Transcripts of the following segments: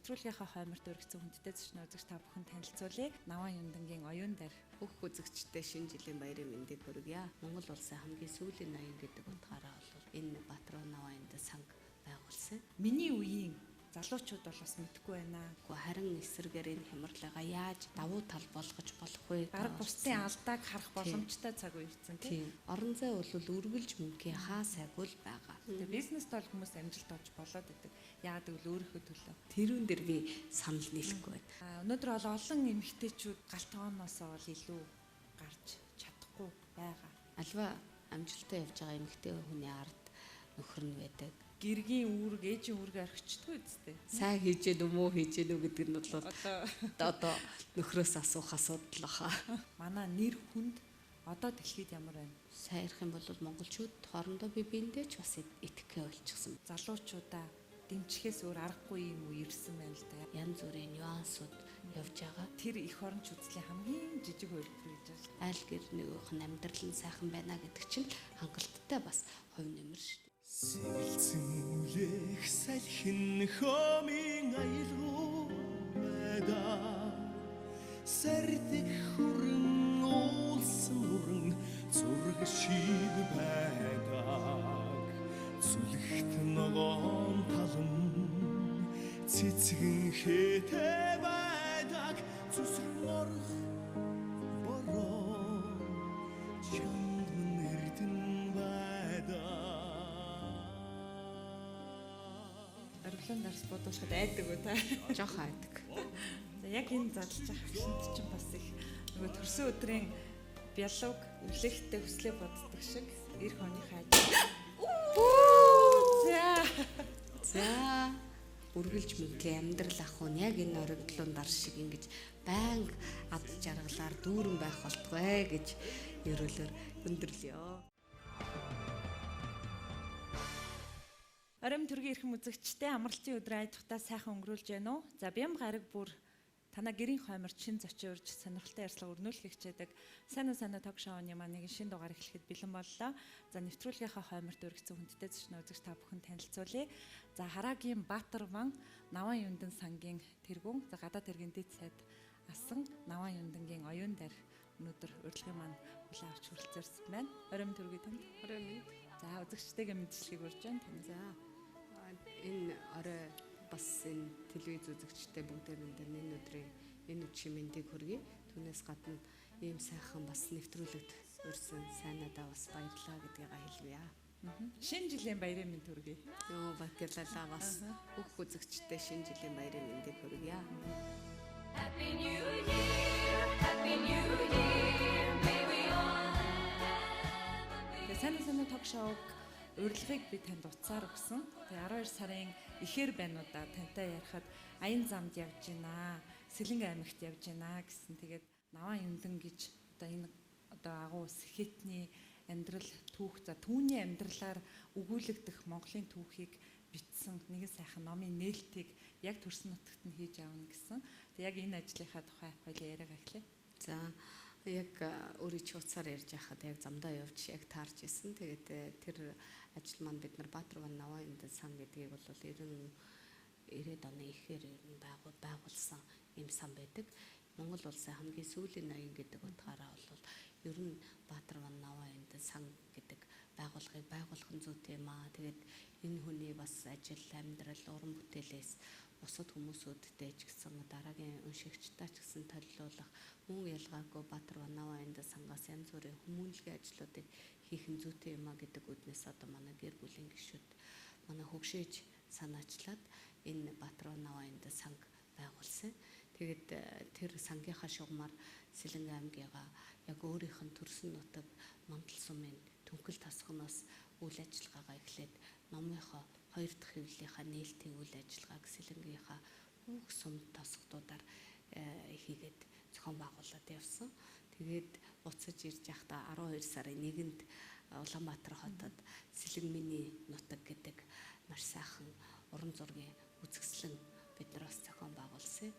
нэвтрүүлгийнхаа хойморт өргөцсөн хүндтэй зочноо үзэгч та бүхэн танилцуулъя. Наваан Юндангийн оюун дээр бүх үзэгчтэй шинэ жилийн баярын мэндийг хүргье. Монгол улсын хамгийн сүүлийн ноён гэдэг утгаараа бол энэ Батруу Наваан Юндан санг байгуулсан. миний үеийн залуучууд бол бас мэдэхгүй байна. Харин эсрэгээр энэ хямралыгаа яаж давуу тал болгож болох вэ? Бараг бусдын алдааг харах боломжтой цаг үеэрсэн тийм. Орон зай бол үргэлж мөнхийн хаа сайгүй л байгаа. Тэгээ бизнест бол хүмүүс амжилт олж болоод байдаг. Яагаад гэвэл өөрийнхөө төлөө. Тэрүүн дээр би санал нийлэхгүй байна. Өнөөдөр бол олон эмэгтэйчүүд галтгооноосоо бол илүү гарч чадахгүй байгаа. Альва амжилттай явж байгаа эмэгтэй хүний ард нөхөр нь байдаг. Гэргийн үүрэг, ээжийн үүрэг орхичдгүй үстэй. Сайн хийж гэнэ үү, муу хийж гэнэ үү гэдэг нь бол одоо нөхрөөс асуух асуудал баха. Манай нэр хүнд одоо дэлхийд ямар байна? Сайн ярих юм бол монголчууд хоорондоо бие биендээ ч бас итгэхээ болчихсон. Залуучуудаа дэмжихээс өөр аргагүй юм уу ирсэн байна л да. Янз бүрийн нюансууд явж байгаа. Тэр эх оронч үзлийн хамгийн жижиг хөлбөр гэж байна. Айл гэр нөгөөх нь амьдрал нь сайхан байна гэдэг чинь хангалттай бас хувь нэмэр шүү дээ. Сэвэлцэн үлэх салхин хомын аялгуу байдаг. Сэрдэх хүрэн уулсан уран зураг шиг байдаг. Зүлэгт ногоон талан цэцгэн хэтэ байдаг. Зүсрэн орох бороо чамд нэрдэн байдаг. Орглон дарс бодуулахад айдаг уу та? Жох айдаг. За яг энэ задлж байгаа хвшинт чинь бас их нөгөө төрсөн өдрийн бялууг үлэхтэй хүслээ боддог шиг эр хооныхаа За үргэлж мөнхийн амьдрал ах уу яг энэ орогдлон дар шиг ингэж байнга ад жаргалаар дүүрэн байх болтугай гэж ерөөлөөр өндөрлөё. Оройн төргийн эрхэм үзэгчтэй амралтын өдрөө айдахтаа сайхан өнгөрүүлж байна уу? За бям гараг бүр танаа гэрийн хойморч шин зочин урьж сонирхолтой ярьслага өрнүүлэх хичээдэг сайн ток шоуны маань нэг шинэ дугаар эхлэхэд бэлэн боллоо. За нэвтрүүлгийнхаа хойморт өргөцсөн хүндтэй зочноо үзэгч та бүхэн танилцуулъя. За Хараагийн Баатарван Наваан Юндан сангийн тэргүүн за гадаад хэргийн дэд сайд асан Наваан Юндангийн оюун дээр өнөөдөр урилгын маань хүлээн авч хүрэлцээрсэн байна. Оройн төргийн танд. Оройн. За үзэгчтэйгээ мэдчилгээг урьж байна тань. За энэ орой бас энэ телевиз үзэгчтэй бүгдээрээ энэ өдрийн энэ үчиг мэндийг хүргэе. Түүнээс гадна ийм сайхан бас нэвтрүүлэгт өрсөн сайнадаа бас баярлалаа гэдгийг хэлье. Шинэ жилийн баярын мэнд хүргэе. Йоо баярлалаа бас бүх үзэгчтэй шинэ жилийн баярын мэндийг хүргэе. Happy New Year, Happy New Year, may we all have a Сайн ток шоуг урилгыг би танд утсаар өгсөн. Тэгээ 12 сарын ихэр байнуудаа тантай ярихад аян замд явж гинэ, Сэлэнгэ аймагт явж гинэ гэсэн. Тэгээд Наваан Юндан гэж одоо энэ агуу сэхэтний амьдрал түүх за түүний амьдралаар өгүүлэгдэх Монголын түүхийг бичсэн нэгэн сайхан номын нээлтийг яг төрсөн нутагт нь хийж аавна гэсэн. Тэг яг энэ ажлынхаа тухай хоёлаа яриагаа эхлэе. За яг өөрийн ч уцаар ярьж байхад яг замдаа явж яг таарч исэн. Тэгээд тэр ажил маань бид нар Баатарван Наваан Юндан сан гэдгийг бол 90-ад оны ихээр байгуулсан юм сан байдаг. Монгол улсын хамгийн сүүлийн ноён гэдэг утгаараа бол ер нь Баатарван Наваан Юндан сан гэдэг байгууллагыг байгуулах нь зүйтэй юм аа. Тэгээд энэ хүний бас ажил, амьдрал, уран бүтээлээс бусад хүмүүсүүдтэй ч гэсэн дараагийн уншигчтай ч гэсэн толиулах мөн ялгаагүй Баатарван Наваан Юндан сангаас янз бүрийн хүмүүнлэгийн ажлуудыг хийх нь зүйтэй юм а гэдэг үднээс одоо манай гэр бүлийн гишүүд манай хөгшөөж санаачлаад энэ Баатарван Наваан Юндан санг байгуулсан. Тэгээд тэр сангийнхаа шугамар Сэлэнгэ аймгийнхаа яг өөрийнх нь төрсөн нутаг Мандал сумын Түнхэл тасгоноос үйл ажиллагаагаа эхлээд номынхоо 2 дахь хэвлэлийнхаа нээлтийн үйл ажиллагааг Сэлэнгийнхаа бүх сум тасгуудаар хийгээд зохион байгуулад явсан. Тэгээд буцаж ирж байхдаа 12 сарын 1-нд Улаанбаатар хотод Сэлэн миний нутаг гэдэг маш сайхан уран зургийн үзэсгэлэн бид нар бас зохион байгуулсан.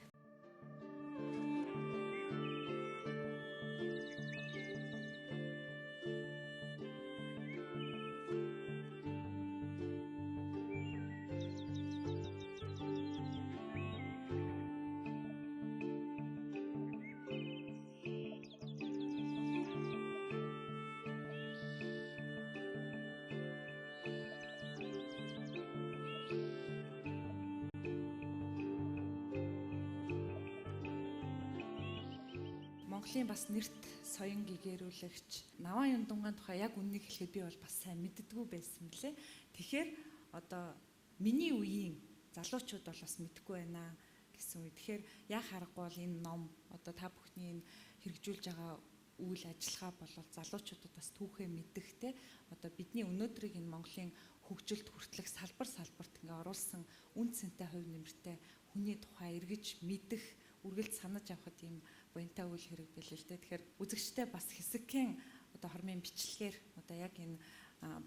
Монголын бас нэрт соён гэгэрүүлэгч Наваан Юндангийн тухай яг үннийг хэлэхэд би бол бас сайн мэддэггүй байсан мөлий. Тэгэхээр одоо миний үеийн залуучууд бол бас мэдэхгүй байна гэсэн үг. Тэгэхээр яг харахгүй бол энэ ном одоо та бүхний энэ хэрэгжүүлж байгаа үйл ажиллагаа бол залуучуудад бас түүхээ мэддэхтэй одоо бидний өнөөдрийг энэ Монголын хөгжилд хүртэлх салбарт ингээ оруулсан үн цэнтэй хувь нэмэртэй хүний тухай эргэж мэдэх, үргэлж санаж авахд ийм буянтай үйл хэрэг билээ л дээ. Тэгэхээр үзэгчтэй бас хэсэгхэн одоо хормын бичлэгээр одоо яг энэ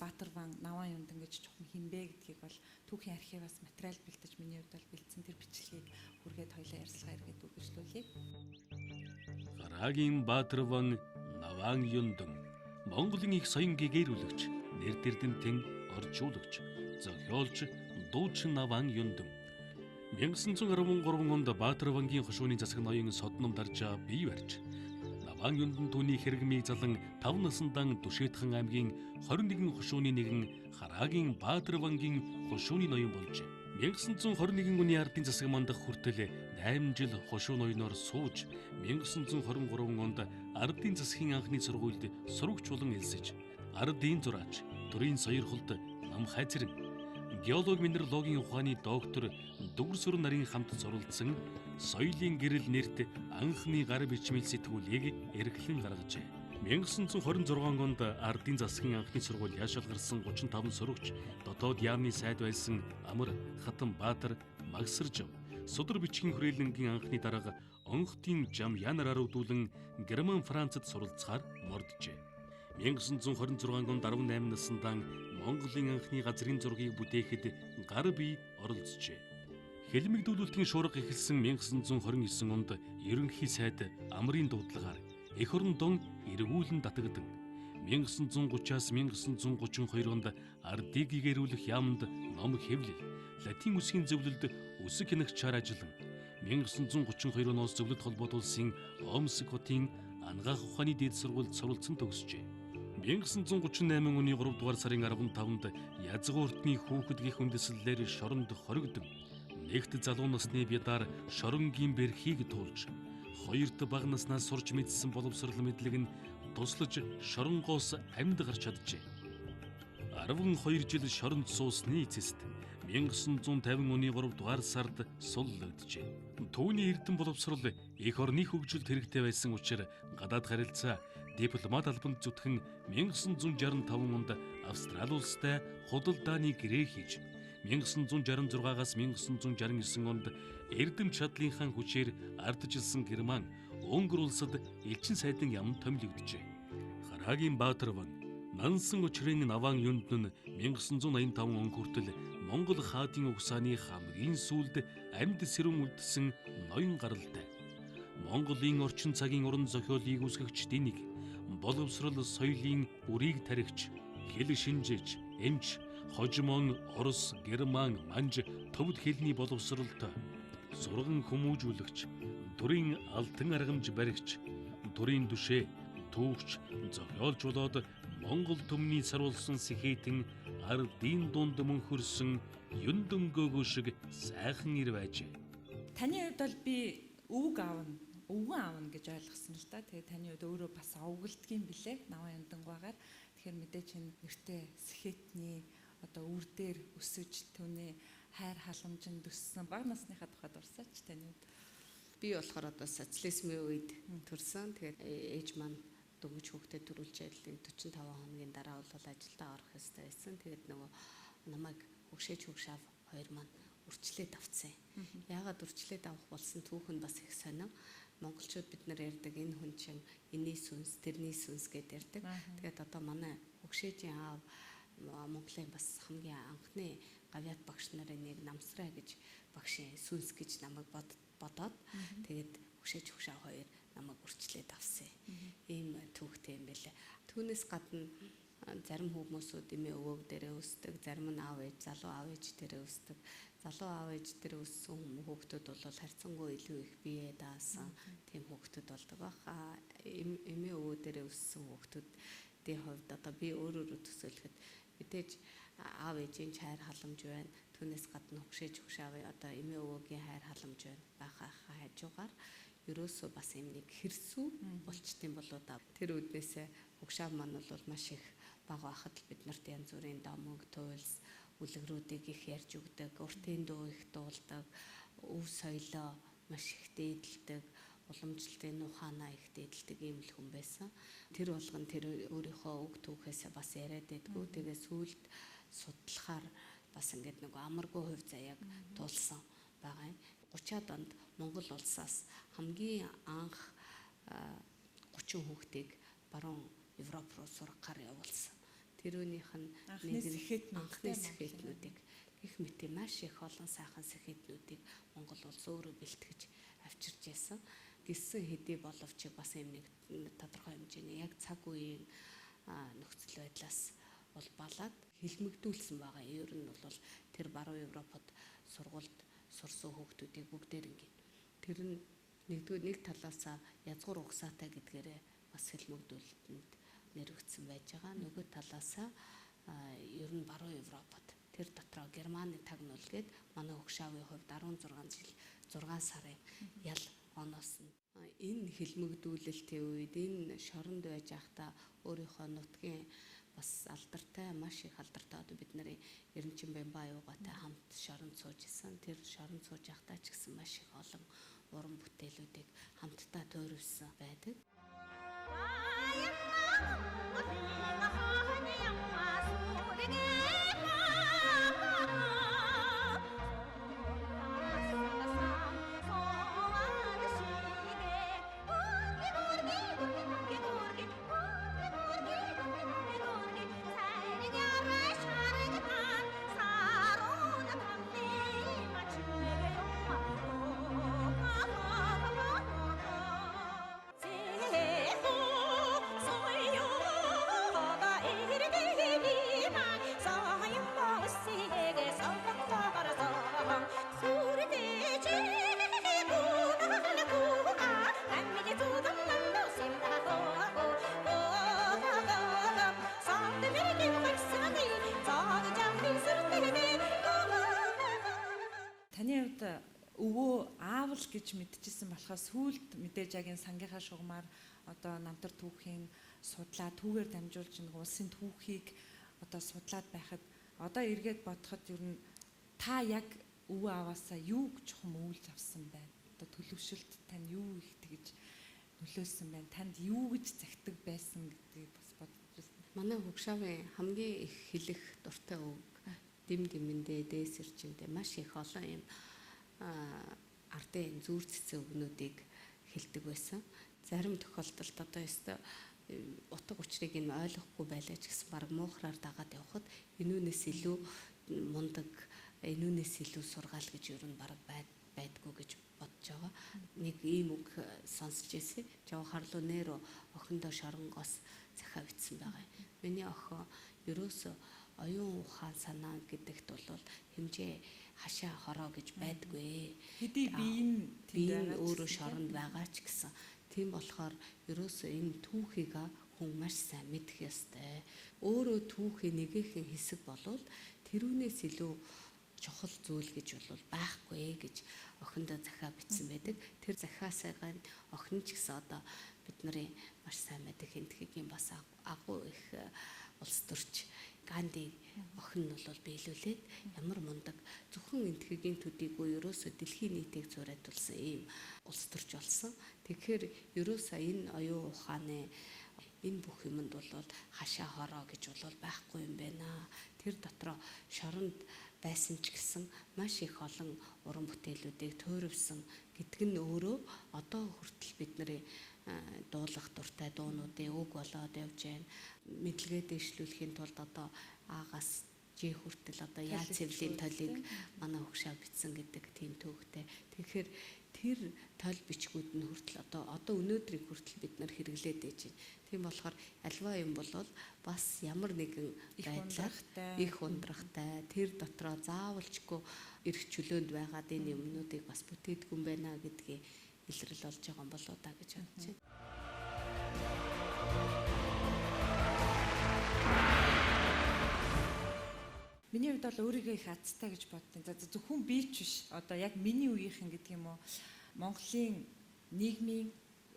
Баатар ван Наваан Юндан гэж жоохон хинбэ гэдгийг бол түүхийн архиваас материал бэлдэж миний хувьд бол бэлдсэн тэр бичлэгийг хүргээд хоёлаа ярьцлага эргээд үргэлжлүүлье. Гараагийн Баатар ван Наваан Юндан Монголын их соён гэгэрүүлэгч, нэр дэрлэнтэн орчуулагч, зохиолч Дуучин Наваан Юндан 1913 онд Баатар вангийн хошууны засаг ноён Содном дарж бий барьж Наваан Юндан түүний хэрэгмийг залан 5 насндаа Дүшэйтхэн аймгийн 21 хошууны нэгэн Хараагийн Баатар вангийн хошууны ноён болжээ. 1921 оны ардын засаг мандах хүртэл 8 жил хошуу ноёноор сууж 1923 онд ардын засгийн анхны сургуульд сурагч болон элсэж ардын зураач, төрийн соёрхолд нам хайцран, геолог минералогийн ухааны доктор Дүгэрсүр нарын хамт суралцсан соёлын гэрэл нэрт анхны гар бичмэл сэтгүүлийг эрхлэн гаргажээ. 1926 онд ардын засгийн анхны сургууль яашаал гарсан 35 сурагч дотоод яамны сайд байсан Амар, Хатан Баатар, Магсаржав, Судар бичгийн хүрээлэнгийн анхны дарга Онхтын Жам Янараар үүдүүлэн Герман, Францад суралцахаар морджээ. 1926 онд 18 наснда Монголын анхны газрын зургийг бүтээхэд гар бие оролцжээ. Хэлмэгдүүлэлтийн шуурга эхэлсэн 1929 онд ерөнхий сайд Амрын дуудлагаар эх орондон эргүүлэн татагдан 1930-аас 1932 онд ардыг гэгэрүүлэх яамд ном хэвлэл, латин үсгийн зөвлөлд үсэг хянагчаар ажиллан 1932 оноос зөвлөлт холбоот улсын Омск хотын ангаах ухааны дээд сургуульд суралцсан төгсжээ. 1938 оны 3 дугаар сарын 15-нд язгууртны хүүхэд гих үндэслэлээр шоронд хоригдсон. Нэгт залуу насны бядар шоронгийн берхийг туулж, хоёрт бага наснаас сурч мэдсэн боловсрол мэдлэг нь туслаж шоронгоос амьд гарч чаджээ. 12 жил шоронд суусны эцэст 1950 оны 3 дугаар сард суллагджээ. Түүний эрдэм боловсрол эх орны хөгжилд хэрэгтэй байсан учраас гадаад харилцаа дипломат албанд зүтгэн 1965 онд Австрали улстай худалдааны гэрээ хийж 1966-аас 1969 онд эрдэм чадлынхаа хүчээр арджилсан Герман, Унгар улсад элчин сайдын яамд томилогджээ. Хараагийн Баатар ван Нансан учрын Наваан Юндан 1985 он хүртэл Монгол хаадын угсааны хамгийн сүүлд амьд сэрүүн үлдсэн ноён гаралтай. Монголын орчин цагийн уран зохиолыг үүсгэгчдийн нэг, боловсрол соёлын үрийг тархич, хэл шинжээч, эмч, хожимон, орос, герман, манж төвд хэлний боловсролтой сурган хүмүүжүүлэгч, төрийн алтан аргамж баригч, төрийн түшээ, түүхч, зохиолч болоод Монгол төмний саруулсан сэхэтэн ардын дунд мөнхөрсөн Юндан гөөгөө шиг сайхан ир байжээ. Таны хувьд бол би өвөг аавна гэж ойлгосон л да. Тэгээ таны хувьд өөрөө бас овгөлдгийм билээ. Наваан Юндангаагаар. Тэгэхээр мэдээч энэ нэртэй сэхэтний одоо үр дээр өсөж түүний хайр халамжинд өссөн бага насныхаа тухайд урсаач таны хувьд. Би болохоор одоо социализмын үед төрсөн. Тэгээд ээж маань дөнгөж хүүхдэд төрүүлж байдлын 45 хоногийн дараа бол ажилдаа орох ёстой байсан. Тэгээд нөгөө намайг хөгшөөж хөгшаав хоёр маань үрчлээд авцсан. Яагаад үрчлээд авах болсон түүх нь бас их сонин. Монголчууд бид нар ярьдаг энэ хүн чинь энэний сүнс, тэрний сүнс гэдээ ярьдаг. Тэгээд одоо манай хөгшөөжийн аав Монголын бас хамгийн анхны гавьяат багш нарын нэг Намсраа гэж багшийн сүнс гэж намайг бодоод тэгээд хөгшөөж хөгшаав хоёр намайг үрчлээд авсан. Ийм түүхтэй юм байлаа. Түүнээс гадна зарим хүмүүсүүд эмээ өвөг дээрээ өсдөг, зарим нь аав ээж, залуу аав ээж дээрээ өсдөг. Залуу аав ээж дээр өссөн хүүхдүүд бол харьцангуй илүү их бие даасан тийм хүүхдүүд болдог баха. Эмээ өвөө дээрээ өссөн хүүхдүүдийн хувьд одоо би өөрөөр төсөөлөхөд мэдээж аав ээжийн хайр халамж байна. Түүнээс гадна хөгшөөж хөгшаавь одоо эмээ өвөөгийн хайр халамж байна. Баха хажуугаар ерөөсөө бас юм нэг хэрсүү болчтын болоо да. Тэр үднээсээ угшаав маань бол маш их бага байхад л бид нарт янз бүрийн домог, туйлс, үлгэрүүдийг их ярьж өгдөг, уртын дуу их дуулдаг, өв соёлоо маш их дээдэлдэг, уламжлалтын ухаанаа их дээдэлдэг ийм л хүн байсан. Тэр болгон тэр өөрийнхөө үг түүхээсээ бас яриад байдгүй. Тэгээ сүүлд судлахаар бас ингээд нэг амаргүй хувь заяаг туулсан байгаа юм. 30-аад онд Монгол улсаас хамгийн анх 30 хүүхдийг баруун Европ руу сургахаар явуулсан. Тэрүүнийх нь Анхны сэхэтнүүдийг гэх мэт маш их олон сайхан сэхэтнүүдийг Монгол улс өөрөө бэлтгэж авчирч байсан. Гисэн хэдий боловч бас юм нэг тодорхой хэмжээний яг цаг үеийн нөхцөл байдлаас бол балаад хилмигдүүлсэн байгаа. Ер нь бол тэр баруун Европод сургуульд сурсан хүүхдүүдийг бүгдээр ингээд тэр нь нэг талаасаа язгуур угсаатай гэдгээрээ бас хилмигдүүлэлтэнд нэрвэгдсэн байж байгаа. Нөгөө талаасаа ер нь баруун Европод тэр дотроо Германы тагнуул гээд манай угшаавын хувьд 16 жил 6 сарын ял оноос нь энэ хилмигдүүлэлтийн үед энэ шоронд байж байхдаа өөрийнхөө нутгийн бас алдартай маш их алдартай одоо бид нарын Эренчимбайн Баяугаатай хамт шоронд сууж исэн. Тэр шоронд сууж байхдаа ч гэсэн маш их олон уран бүтээлүүдийг хамтдаа туйруулсан байдаг. Таны хувьд өвөө аавал гэж мэдчихсэн болохоос сүүлд мэдээж яг энэ сангийнхаа шугамар одоо намтар түүхийн судлаа түүгээр дамжуулж нэг улсын түүхийг одоо судлаад байхад одоо эргээд бодоход ер нь та яг өвөө аваасаа юу чухам өвлж авсан байна? Одоо төлөвшөлт тань юу их тэгж нөлөөсөн байна? Танд юу гэж загтаг байсан гэдгийг бас бодож байна. Манай угшаавын хамгийн их хэлэх дуртай үг дэмэндээ дээс ирчэндээ маш их олон юм ардын зүүр цэцэн үгнүүдийг хэлдэг байсан. Зарим тохиолдолд одоо ёстой утга учирыг нь ойлгохгүй байлаа ч гэсэн баг муухраар дагаад явхад энүүнээс илүү мундаг, энүүнээс илүү сургаал гэж ер нь баг байдгүй гэж бодож байгаа. Нэг ийм үг сонсч ирсэн. Жавхарлуу нэр охиндоо шоронгоос захаа битсэн байгаа. Миний охин ерөөсөө оюун ухаан санаа гэдэгт бол хэмжээ хашаа хороо гэж байдгүй. Хэдий би энэ өөрөө шоронд байгаа ч гэсэн. Тийм болохоор ерөөсөө энэ түүхийг хүн маш сайн мэдэх ёстой. Өөрөө түүхийн нэгэн хэсэг болвол тэрүүнээс илүү чухал зүйл гэж бол байхгүй гэж охиндоо захаа битсэн байдаг. Тэр захаасаа охин ч гэсэн одоо бид нарын маш сайн мэдэх энтхэгийн бас агуу их улс төрч Ганди охин нь бол биелүүлээд ямар мундаг зөвхөн энтхэгийн төдийгүй ерөөсө дэлхийн нийтийг зураадулсан ийм улс төрч болсон. Тэгэхээр ерөөсөө энэ оюун ухааны энэ бүх юмд бол хашаа хороо гэж бол байхгүй юм байна. Тэр дотроо шоронд байсан ч гэсэн маш их олон уран бүтээлүүдийг туйруулсан гэдг нь өөрөө одоо хүртэл бидний дуулах дуртай дуунуудын үг болоод явж байна. Мэдлэгээ дэвшлүүлэхийн тулд одоо аагаас Ж хүртэл одоо яа цэвлийн толыг манай хөгшөө бичсэн гэдэг тийм төвхтэй. Тэгэхээр тэр тол бичгүүд нь хүртэл одоо өнөөдрийг хүртэл бид нар хэрэглээд байж байна. Тийм болохоор альва юм болвол бас ямар нэгэн байдлаар их ундрахтай тэр дотроо заавалчгүй эрх чөлөөнд байгаад энэ юмнуудыг бас бүтээдгүй юм байна гэдгийг илрэл болж байгаа юм болоо да гэж бодож байна. Миний хувьд бол өөрийгөө их азтай гэж боддیں۔ За зөвхөн би ч биш. Одоо яг миний үеийнхэн гэдэг юм уу? Монголын нийгмийн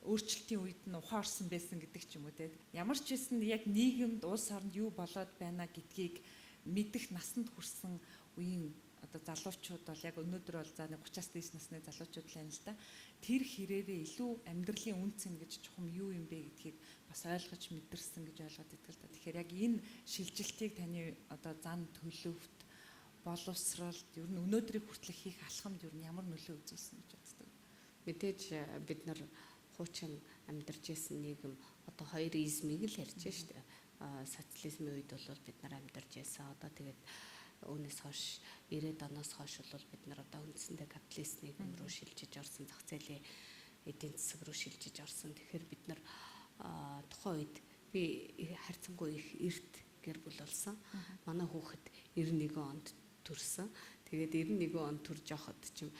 өөрчлөлтийн үед нь ухаан орсон байсан гэдэг ч юм уу те. Ямар ч байсан яг нийгэмд улс оронд юу болоод байна гэдгийг мэдэх насанд хүрсэн үеийн одоо залуучууд бол яг өнөөдөр бол за 30-аас дээш насны залуучууд л байна л да. Тэр хэрээрээ илүү амьдралын үнц нь гэж чухам юу юм бэ гэдгийг бас ойлгож мэдэрсэн гэж ойлгоод идэг л да. Тэгэхээр яг энэ шилжилтийг таны одоо зан төлөвт боловсролд ер нь өнөөдрийг хүртэл хийх алхамд ер нь ямар нөлөө үзүүлсэн гэж боддог. Мэдээж бид нар хуучин амьдарч исэн нийгэм одоо хоёр измийг л ярьж штэ. Социализмын үед бол бид нар амьдарч байсан. Одоо тэгээд үүнээс хойш 90-ад оноос хойш бол бид нар одоо үндсэндээ капиталист нийгэм рүү шилжиж орсон, зах зээлийн эдийн засаг руу шилжиж орсон. Тэгэхээр бид нар тухайн үед би харьцангуй их эрт гэр бүл болсон. Манай хүүхэд 91 онд төрсөн. Тэгээд 91 онд төрж явахад чим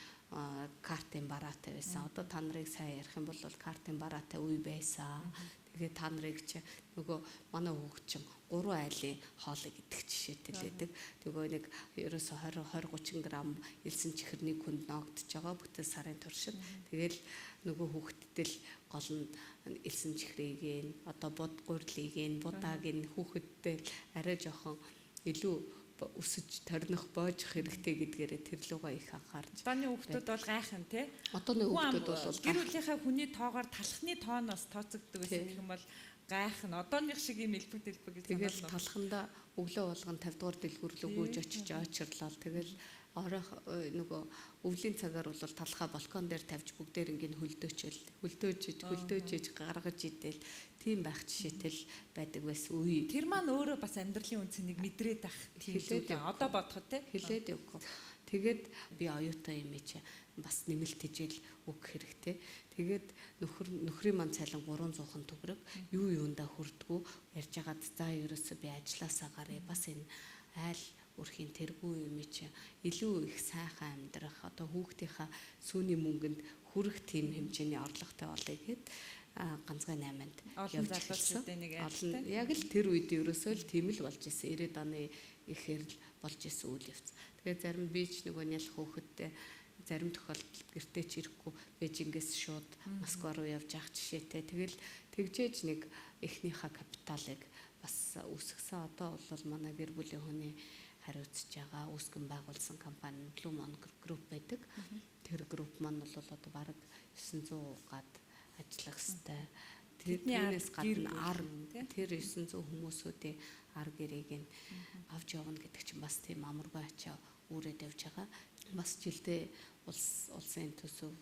картын бараатай байсан. Одоо та нарыг сайн ярих юм бол картын бараатай үе байсан. Тэгээд та нарыг чи нөгөө манай хүүхэд чинь 3 айлын хоолыг идэх жишээтэй л байдаг. Тэгээ нэг ерөөсө 20 30 грамм элсэн чихэрний хүнд ногдож байгаа бүтэл сарын туршид. Тэгэл нөгөө хүүхэдтэй л гол нь элсэн чихрийг одоо бод гурилыг будааг хүүхэдтэй арай жоохон илүү өсөж торних боожих хэрэгтэй гэдгээрээ тэр лугаа их анхаарч. Одооны хүүхдүүд бол гайхын тий. Одооны хүүхдүүд бол гэр бүлийнхээ хүний тоогоор талхны тооноос тооцогддог гэсэн гэх юм бол гайхын. Одооных шиг юм элбэг дэлбэг гэж санаа. Тэгэл талханда өглөө болгон 50 дугаар дэлгүүр рүү гүйж очиж очирлал. Тэгэл оройх нөгөө өвлийн цагаар бол талхаа балкон дээр тавьж бүгдээр ингээд хөлдөөж гаргаж идэл тийм байх жишээтэй л байдаг байсан үе. Тэр маань өөрөө бас амьдралын үнцнийг мэдрээд ах тийм зүйл. Одоо бодоход те хэлээд өгөх. Тэгээд би оюутан юм чи бас нэмэлт хижээл өгөх хэрэгтэй. Тэгээд нөхрийн манд цайлан 300хан төгрөг юу юундаа хүрдгүү ярьж хагаад за ерөөсөө би ажилласаа гарыг бас энэ айл өрхийн тэргүй юм чи илүү их сайхан амьдрах одоо хүүхдийнхаа сүүний мөнгөнд хүрэх тийм хэмжээний орлоготой болъё гэхэд ганцхан 8-нд олон залуучуудын нэг айлтай. Яг л тэр үед ерөөсөө л тийм л болж исэн 90-ад оны ихээр л болж исэн үйл явц. Тэгээд зарим би ч нөгөө нялх хүүхэдтэй зарим тохиолдолд гэртээ ч ирэхгүй Бээжингээс шууд Москва руу явж явах жишээтэй. Тэгэл тэгжээж нэг эхнийхээ капиталыг бас үүсгэсэн. Одоо бол манай гэр бүлийн хүний хариуцж байгаа үүсгэн байгуулсан компани Blue Mon Group байдаг. Тэр групп маань бол одоо бараг 900 гад ажиллах хэвээр. Тэрнээс гадна тэр 900 хүмүүсүүдийн ар гэрээг нь авч явна гэдэг чинь бас тийм амаргүй ачаа үүрээд явж байгаа. Бас жилдээ улсын төсөв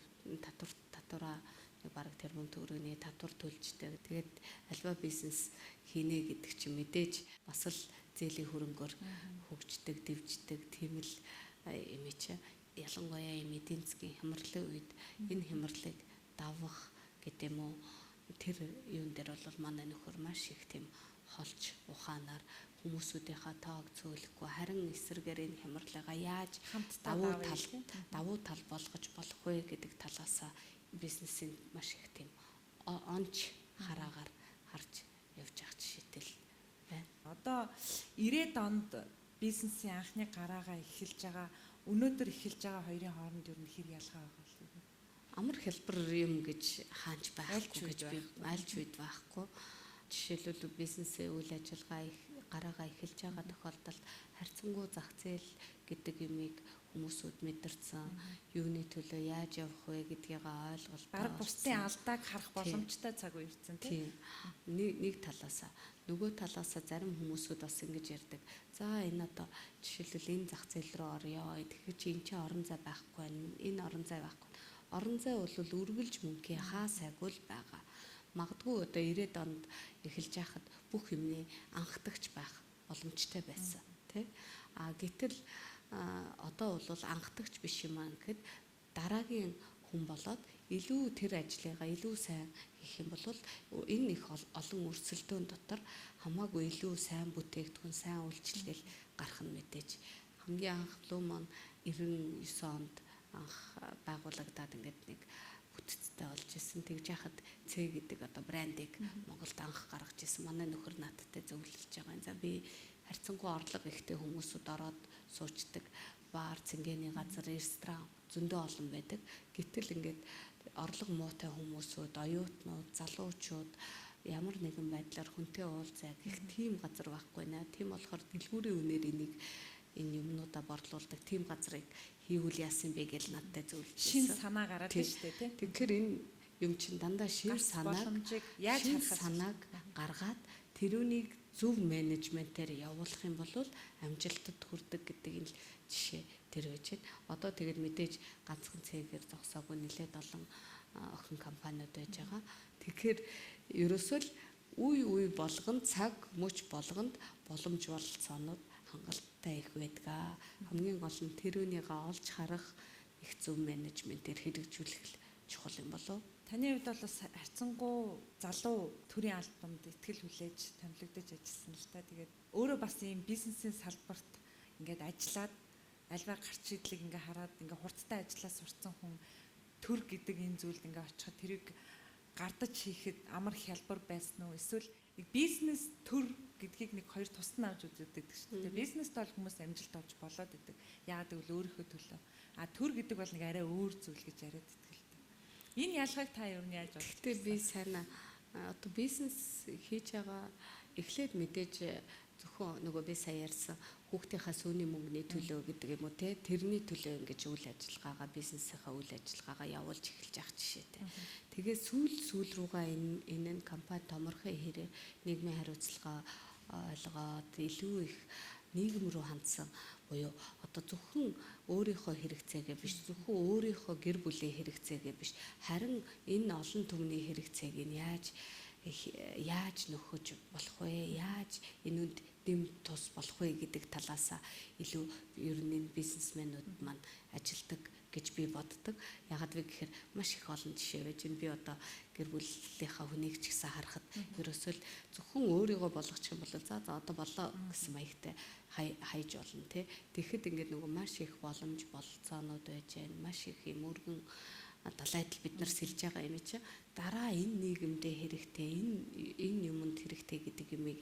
татвараа бараг тэрбум төгрөгийн татвар төлжтэй. Тэгээд альва бизнес хийнэ гэдэг чинь мэдээж бас л зээлийн хөрөнгөөр хөгждөг, дэвждэг тийм л юм чи ялангуяа юм эдийн засгийн хямралын үед энэ хямралыг давах гэдэг юм уу тэр юун дээр бол манай нөхөр маш их тийм холч ухаанаар хүмүүсүүдийнхаа тоог цөөлөхгүй харин эсрэгээр энэ хямралыгаа яаж давуу тал болгож болох вэ гэдэг талаас бизнесийн маш их тийм онч хараагаар харж явж байгаа жишээтэй л байна. Одоо 90-ад онд бизнесийн анхны гараагаа эхэлж байгаа өнөөдөр эхэлж байгаа хоёрын хооронд ер нь хэр ялгаа байгаа вэ? Амар хэлбэр юм гэж хаанч байхгүй гэж би альж үед байхгүй. Жишээлбэл бизнесээ үйл ажиллагаа гараагаа эхэлж байгаа тохиолдолд харьцангуй зах зээл гэдэг юмыг хүмүүсүүд мэдэрсэн. Юуны төлөө яаж явах вэ гэдгийг ойлголт. Бараг бусдын алдааг харах боломжтой цаг үе ирсэн тийм. Нэг талаасаа нөгөө талаасаа зарим хүмүүсүүд бас ингэж ярьдаг. За энэ одоо жишээлбэл энэ зах зээл рүү орё. Тэгэхээр чи энэ чинь орон зай байхгүй байна. Энэ орон зай байхгүй. Орон зай бол үргэлж мөнгөний хаа сайгүй л байгаа. Магадгүй одоо 90-ад онд эхэлж байхад бүх юмний анхдагч байх боломжтой байсан тий. Гэтэл одоо бол анхдагч биш юм аа гэхэд дараагийн хүн болоод илүү тэр ажлыгаа илүү сайн хийх юм бол энэ их олон өрсөлдөөн дотор хамаагүй илүү сайн бүтээгдэхүүн сайн үйлчлэл гарах нь мэдээж хамгийн анх Blue Mon 99 онд анх байгуулагдаад ингээд нэг бүтцтэй болж исэн. Тэгж яхад Ц гэдэг одоо брендийг Монголд анх гаргаж исэн. Манай нөхөр надтай зөвлөж байгаа. За би харьцангуй орлого ихтэй хүмүүсүүд ороод суучдаг бар, цэнгэний газар, ресторан зөндөө олон байдаг. Гэтэл ингээд орлого муутай хүмүүсүүд, оюутнууд, залуучууд ямар нэгэн байдлаар хүнтэй уулзах их тийм газар байхгүй нэ. Тийм болохоор дэлгүүрийн үнээр энэ юмнуудаа борлуулдаг тийм газрыг хийвэл яасан бэ гэж надтай Шин зөвлөсөн. санаа гараад байна шүү дээ тий. Тэгэхээр энэ юм чинь дандаа шин Гарц санааг боломжийг яаж шин харахаас санааг гаргаад тэрүүнийг зөв менежментээр явуулах юм бол амжилтад хүрдэг гэдэг энэ жишээ тэр байж байна. Одоо тэгэл мэдээж ганцхан цэгээр зогсоогүй нэлээд олон охин компаниуд байж байгаа. Тэгэхээр ерөөсөө л үе болгонд цаг мөч болгонд боломж бололцоонууд хангалттай их байдаг. Хамгийн гол нь тэрүүнийгээ олж харах их зөв менежментээр хэрэгжүүлэх л чухал юм болов. Таны хувьд бол бас харьцангуй залуу төрийн албанд ихтгэл хүлээж томилогдож ажилласан л та. Тэгээд өөрөө бас ийм бизнесийн салбарт ингээд ажиллаад альва гарч идлийг ингээ хараад ингээ хурдтай ажиллаа сурцсан хүн төр гэдэг энэ зүйлд ингээ очиход тэрийг гардаж хийхэд амар хялбар байсан уу? Эсвэл нэг бизнес төр гэдгийг нэг хоёр тусна авч үздэг шүү дээ. Бизнест бол хүмүүс амжилт олж болоод идэг. Яагаад гэвэл өөрийнхөө төлөө. А төр гэдэг бол нэг арай өөр зүйл гэж яриад идэг л дээ. Энэ ялгааг та юу яаж бодож? Гэхдээ би сайн одоо бизнес хийж байгаа эхлээд мэдээж зөвхөн нөгөө би сая ярьсан хүүхдийнхаа сүүний мөнгөний төлөө гэдэг юм уу те тэрний төлөө ингэж үйл ажиллагаагаа бизнесийнхаа үйл ажиллагаагаа явуулж эхэлж явах жишээтэй. Тэгээ сүүл рүүгээ энэ компани томорхын хэрэг нийгмийн хариуцлага ойлгоод илүү их нийгэм рүү хандсан буюу одоо зөвхөн өөрийнхөө хэрэгцээгээ биш зөвхөн өөрийнхөө гэр бүлийн хэрэгцээгээ биш харин энэ олон түмний хэрэгцээг нь яаж нөхөж болох вэ? Яаж энүүнд дэм тус болох вэ гэдэг талаас илүү ер нь бизнесмэнүүд маань ажилдаг гэж би боддог. Ягаад вэ гэхээр маш их олон жишээ байж байна. Би одоо гэр бүлийнхаа хүнийг ч гэсэн харахад ерөөсөө л зөвхөн өөрийгөө болгочих юм бол за одоо болоо гэсэн маягтай хайж болно те. Тэгэхэд ингээд нөгөө маш их боломж бололцоонууд байж байна. Маш их юм өргөн талайдл бид нар сэлж байгаа юм чи дараа энэ нийгэмдээ хэрэгтэй энэ юмд хэрэгтэй гэдэг юмыг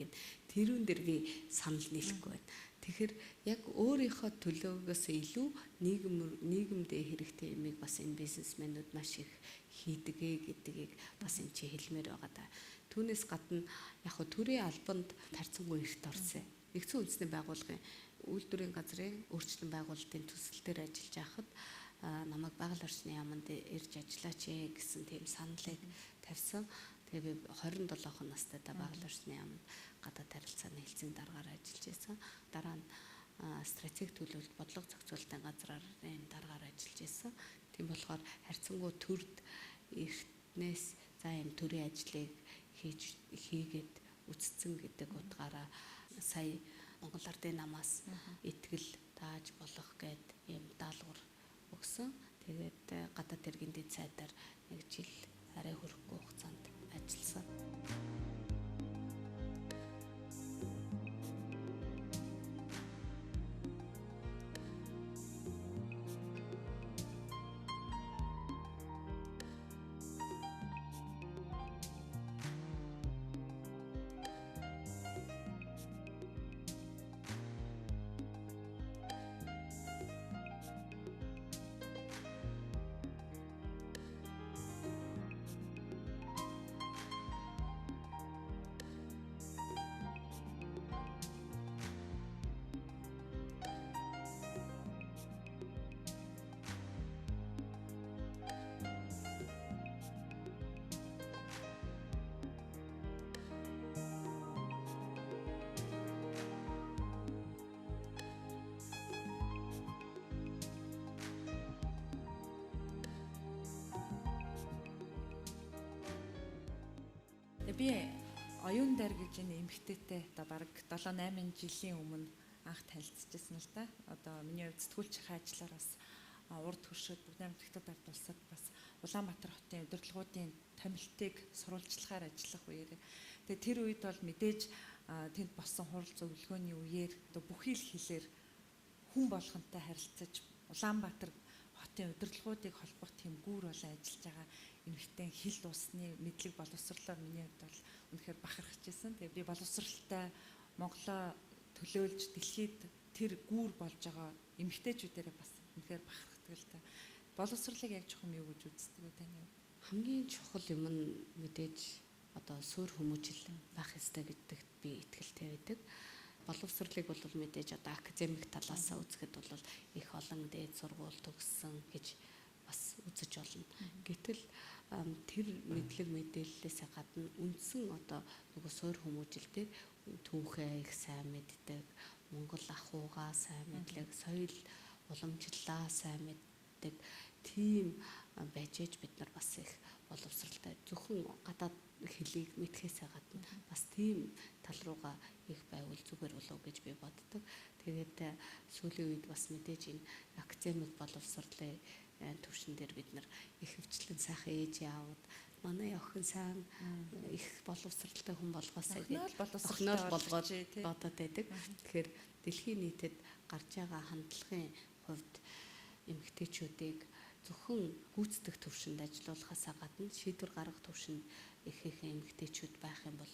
тэрүүн дээр би санал нийлэхгүй байна. Тэгэхээр яг өөрийнхөө төлөөгөөс илүү нийгэмдээ хэрэгтэй юмыг бас энэ бизнесмэнүүд маш их хийдгээ гэдгийг бас энэ чи хэлмээр байгаа да. Түүнээс гадна яг хөө төрийн албанд тарцсангүй эрт орсон. Нэгдсэн үндэсний байгууллагын үйлдвэрийн газрын өөрчлөлт байгуулалтын төсөл дээр ажиллаж байхад намайг байгаль орчны яамд ирж ажиллаач гэсэн тийм саналыг тавьсан. Тэгээ би 27 настайдаа байгаль орчны яамд гадаад харилцааны хэлцээний дараагаар ажиллаж байсан. Дараа нь стратеги төлөвлөлт бодлого зохицуулалтын газраар энэ дараагаар ажиллаж байсан. Тийм болохоор харьцангуй төрд эртнээс за энэ төрийн ажлыг хийгээд үтцсэн гэдэг утгаараа сая Монгол Ардын намаас итгэл тааж болох гэд юм даалгавар өгсөн. Тэгээд гадаад хэргийн дэд сайдаар 1 жил арай хүрэхгүй хугацаанд ажилласан. Би оюун дайр гэж энэ эмэгтэйтэй одоо бараг 7-8 жилийн өмнө анх танилцчихсан л да. Одоо миний хувьд сэтгүүлчийн ажлаар бас урд хөршөөд Бүгднайрамд Хотод ард улсад бас Улаанбаатар хотын удирдлагуудын томилтыг сурвалжлагаар ажиллах үеэр тэгээ тэр үед бол мэдээж тэнд болсон хурал зөвлөгөөний үеэр одоо бүхий л хэлээр хүн болгонтой харилцаж Улаанбаатар хотын удирдлагуудыг холбох тийм гүүр болон ажиллаж байгаа эмэгтэй хил дуусны мэдлэг боловсрлоор миний хувьд бол үнэхээр бахархажсэн. Тэгээ би боловсралтай Монголоо төлөөлж дэлхийд тэр гүүр болж байгаа эмэгтэйчүүдээрээ бас үнэхээр бахархдаг л та. Боловсрлыг яг чухам юу гэж үздэг вэ таны? хамгийн чухал юм нь мэдээж одоо суурь хүмүүжил байх ёстой гэдэгт би итгэлтэй байдаг. Боловсролыг бол мэдээж одоо академик талаас үзэхэд бол их олон дээд сургууль төгссөн гэж бас үзэж болно. Гэтэл тэр мэдлэг мэдээллээс гадна үндсэн одоо нөгөө суурь хүмүүжил дээр түүхээ их сайн мэддэг, Монгол ахуйгаа сайн мэддэг, соёл уламжлалаа сайн мэддэг тийм байж ээж бид нар бас их боловсралтай зөвхөн гадаад хэлийг мэдхээсээ гадна бас тийм тал руугаа их байвал зүгээр болов гэж би боддог. Тэгээд сүүлийн үед бас мэдээж энэ академик боловсролын төвшин дээр бид нар их хвчлэн сайхан ээж яавд манай охин сайн их боловсралтай хүн болгоосай гэж охиноо болгоод бодоод байдаг. Тэгэхээр дэлхийн нийтэд гарч байгаа хандлагын хувьд эмэгтэйчүүдийг зөвхөн гүйцэтгэх төвшөнд ажиллуулахаас гадна шийдвэр гаргах төвшөнд их эмэгтэйчүүд байх юм бол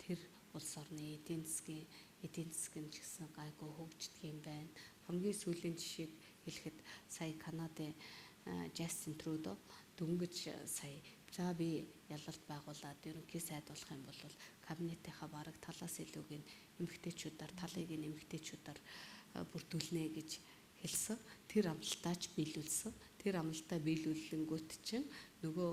тэр улс орны эдийн засгийн ч гэсэн гайгүй хөгждөг юм байна. Хамгийн сүүлийн жишээг хэлэхэд сая Канадын Justin Trudeau дөнгөж сая за би ялалт байгуулад ерөнхий сайд болох юм бол кабинетийнхаа бараг талаас илүүг нь эмэгтэйчүүдээр талыг нь эмэгтэйчүүдээр бүрдүүлнэ гэж хэлсэн. Тэр амлалтаач биелүүлсэн. Тэр амлалтаа биелүүлэнгүүт чинь нөгөө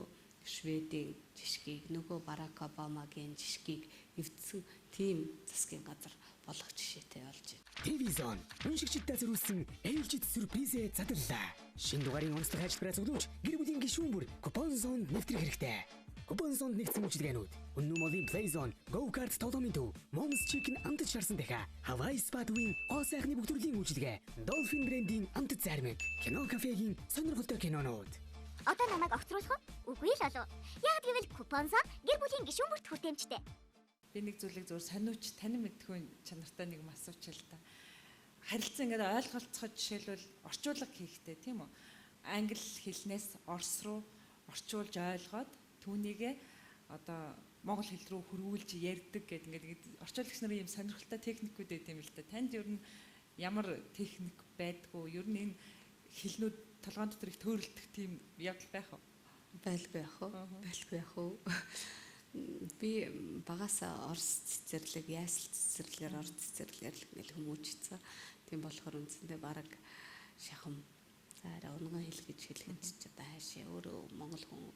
Шведийн жишгийг, нөгөө Барак Обамагийн жишгийг эвдсэн тийм засгийн газар болох жишээтэй болж байна. Телевизон уншигчдаа зориулсан ээлжид сюрпризээ задлаа. Шинэ дугаарын онцлог хайлбараа зөвлөж гэр бүлийн гишүүн бүр купон зонд нэвтрэх хэрэгтэй. Купон зонд нэгдсэн үйлчилгээнүүд Үнэн молын Play Zone, Go Kart тоглоомын төв, Mom's Chicken амтд шарсан дахиа, Hawaii Spa-ийн гоо сайхны бүх төрлийн үйлчилгээ, Dolphin брэндийн амтд зармиг, Кино кафегийн сонирхолтой кинонууд. Одоо намайг огцруулах уу? Үгүй л болов. Яг гэвэл купон зон гэр бүлийн гишүүн бүрт хүртээмжтэй. Би нэг зүйлийг зөвөр сониуч танин мэдгүй чанартай нэг юм асууч л та. Харилцан ингээд ойлголцоход жишээлбэл орчуулга хийхтэй тийм үү? Англи хэлнээс орос руу орчуулж ойлгоод түүнийгээ одоо монгол хэл рүү хөрвүүлж ярьдаг гэдэг ингээд орчуулагч нарын юм сонирхолтой техникүүд байт юм л да. Танд ер нь ямар техник байдгүй? Ер нь энэ хэлнүүд толгойн дотор их төөрөлдөх тийм явдал байх уу? Байлгүй яах вэ? Би багасаа орос цэцэрлэг, ясл цэцэрлэгээр орос цэцэрлэгээр л ингээл хүмүүжсэн. Тийм болохоор үндсэндээ бараг шахам заараа унган хэл гэж хэлэхэд ч одоо хаашаа өөрөө монгол хүн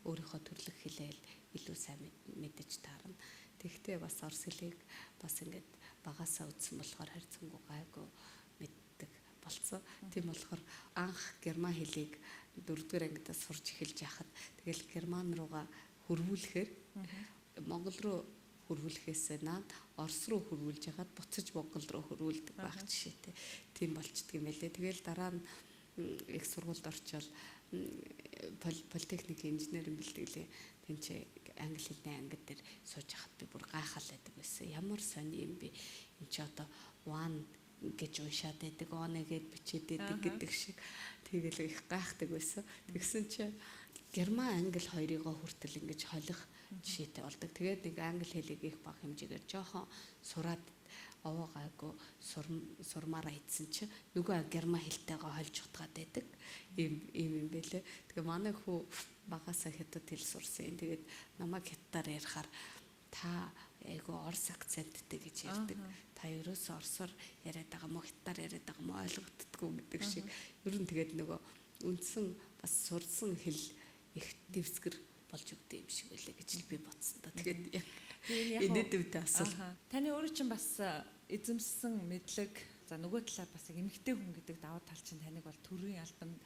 өөрийнхөө төрлөх хэлээр илүү сайн мэдэж таарна. Тэгвэл бас орос хэлийг бас ингээд багасаа үзсэн болохоор харьцангуй гайгүй мэддэг болцсон. Тийм болохоор анх герман хэлийг 4-р ангидаа сурч эхэлж яхад тэгэл герман руугаа хөрвүүлэхээр монгол руу хөрвүүлэхээс наад орос руу хөрвүүлж яхад буцаж монгол руу хөрвүүлдэг байх жишээтэй. Тийм болчдөг юм байлээ. Тэгэл дараа нь их сургуульд орчоод политехник инженерийн бэлтгэлээ тэнцээ англи хэлний ангид дээр сууж яхад би бүр гайхал байдаг байсан. Ямар сони юм бэ? Энд чи одоо one гэж уншаад байдаг, one гэд бичээд байдаг гэдэг шиг тэгэл их гайхдаг байсан. Тэгсэн чи герман англи хоёрыгоо хүртэл ингэж холих жишээтэй болдог. Тэгээд нэг англи хэлийг их бага хэмжээгээр жоохон сураад овоогаагүй сурмаараа идсэн чи нөгөө герман хэлтэйгээ холж утгаад байдаг. Ийм юм бэлээ. Тэгээ манай хүү багасаа хятад хэл сурсан. Тэгээд намайг хятадаар ярихаар та айгу орос акценттэй гэж ярьдаг. Та ерөөсөө орсоор яриад байгаа мó хятадаар яриад байгаа мó ойлгогддггүй гэдэг шиг. Ер нь тэгээд нөгөө үндсэн бас сурсан хэл их дэвсгэр болж өгдөө юм шиг байлаа гэж л би бодсон та. Тэгээд энэдэвтэй асуулт. Таны өөрөө чинь бас эзэмссэн мэдлэг за нөгөө талаар бас эмэгтэй хүн гэдэг давуу тал чинь таныг бол төрийн албанд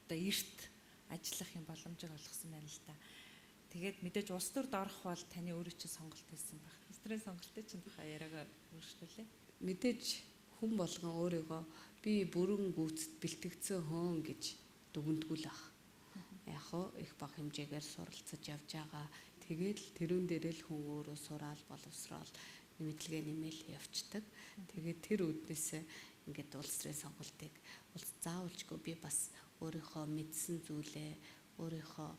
одоо эрт ажиллах юм боломжийг олгосон байна л да. Тэгээд мэдээж улс төрд орох бол таны өөрөө чинь сонголт хийсэн байх. Стресс сонголтыг чинь яриагаа өөрчлөлээ. Мэдээж хүн болгон өөрийгөө би бүрэн гүйцэд бэлтгэгдсэн хүн гэж дүгнэдгүүл ах. Яг хоо их бага хэмжээгээр суралцаж явж байгаа. Тэгээд тэрүүн дээрээ л хүн өөрөө сураал боловсрол мэдлэгээ нэмэл явцдаг. Тэгээд тэр үднээсээ ингээд улс төрийн сонголтыг заавалжгүй би бас өөрийнхөө мэдсэн зүйлээ, өөрийнхөө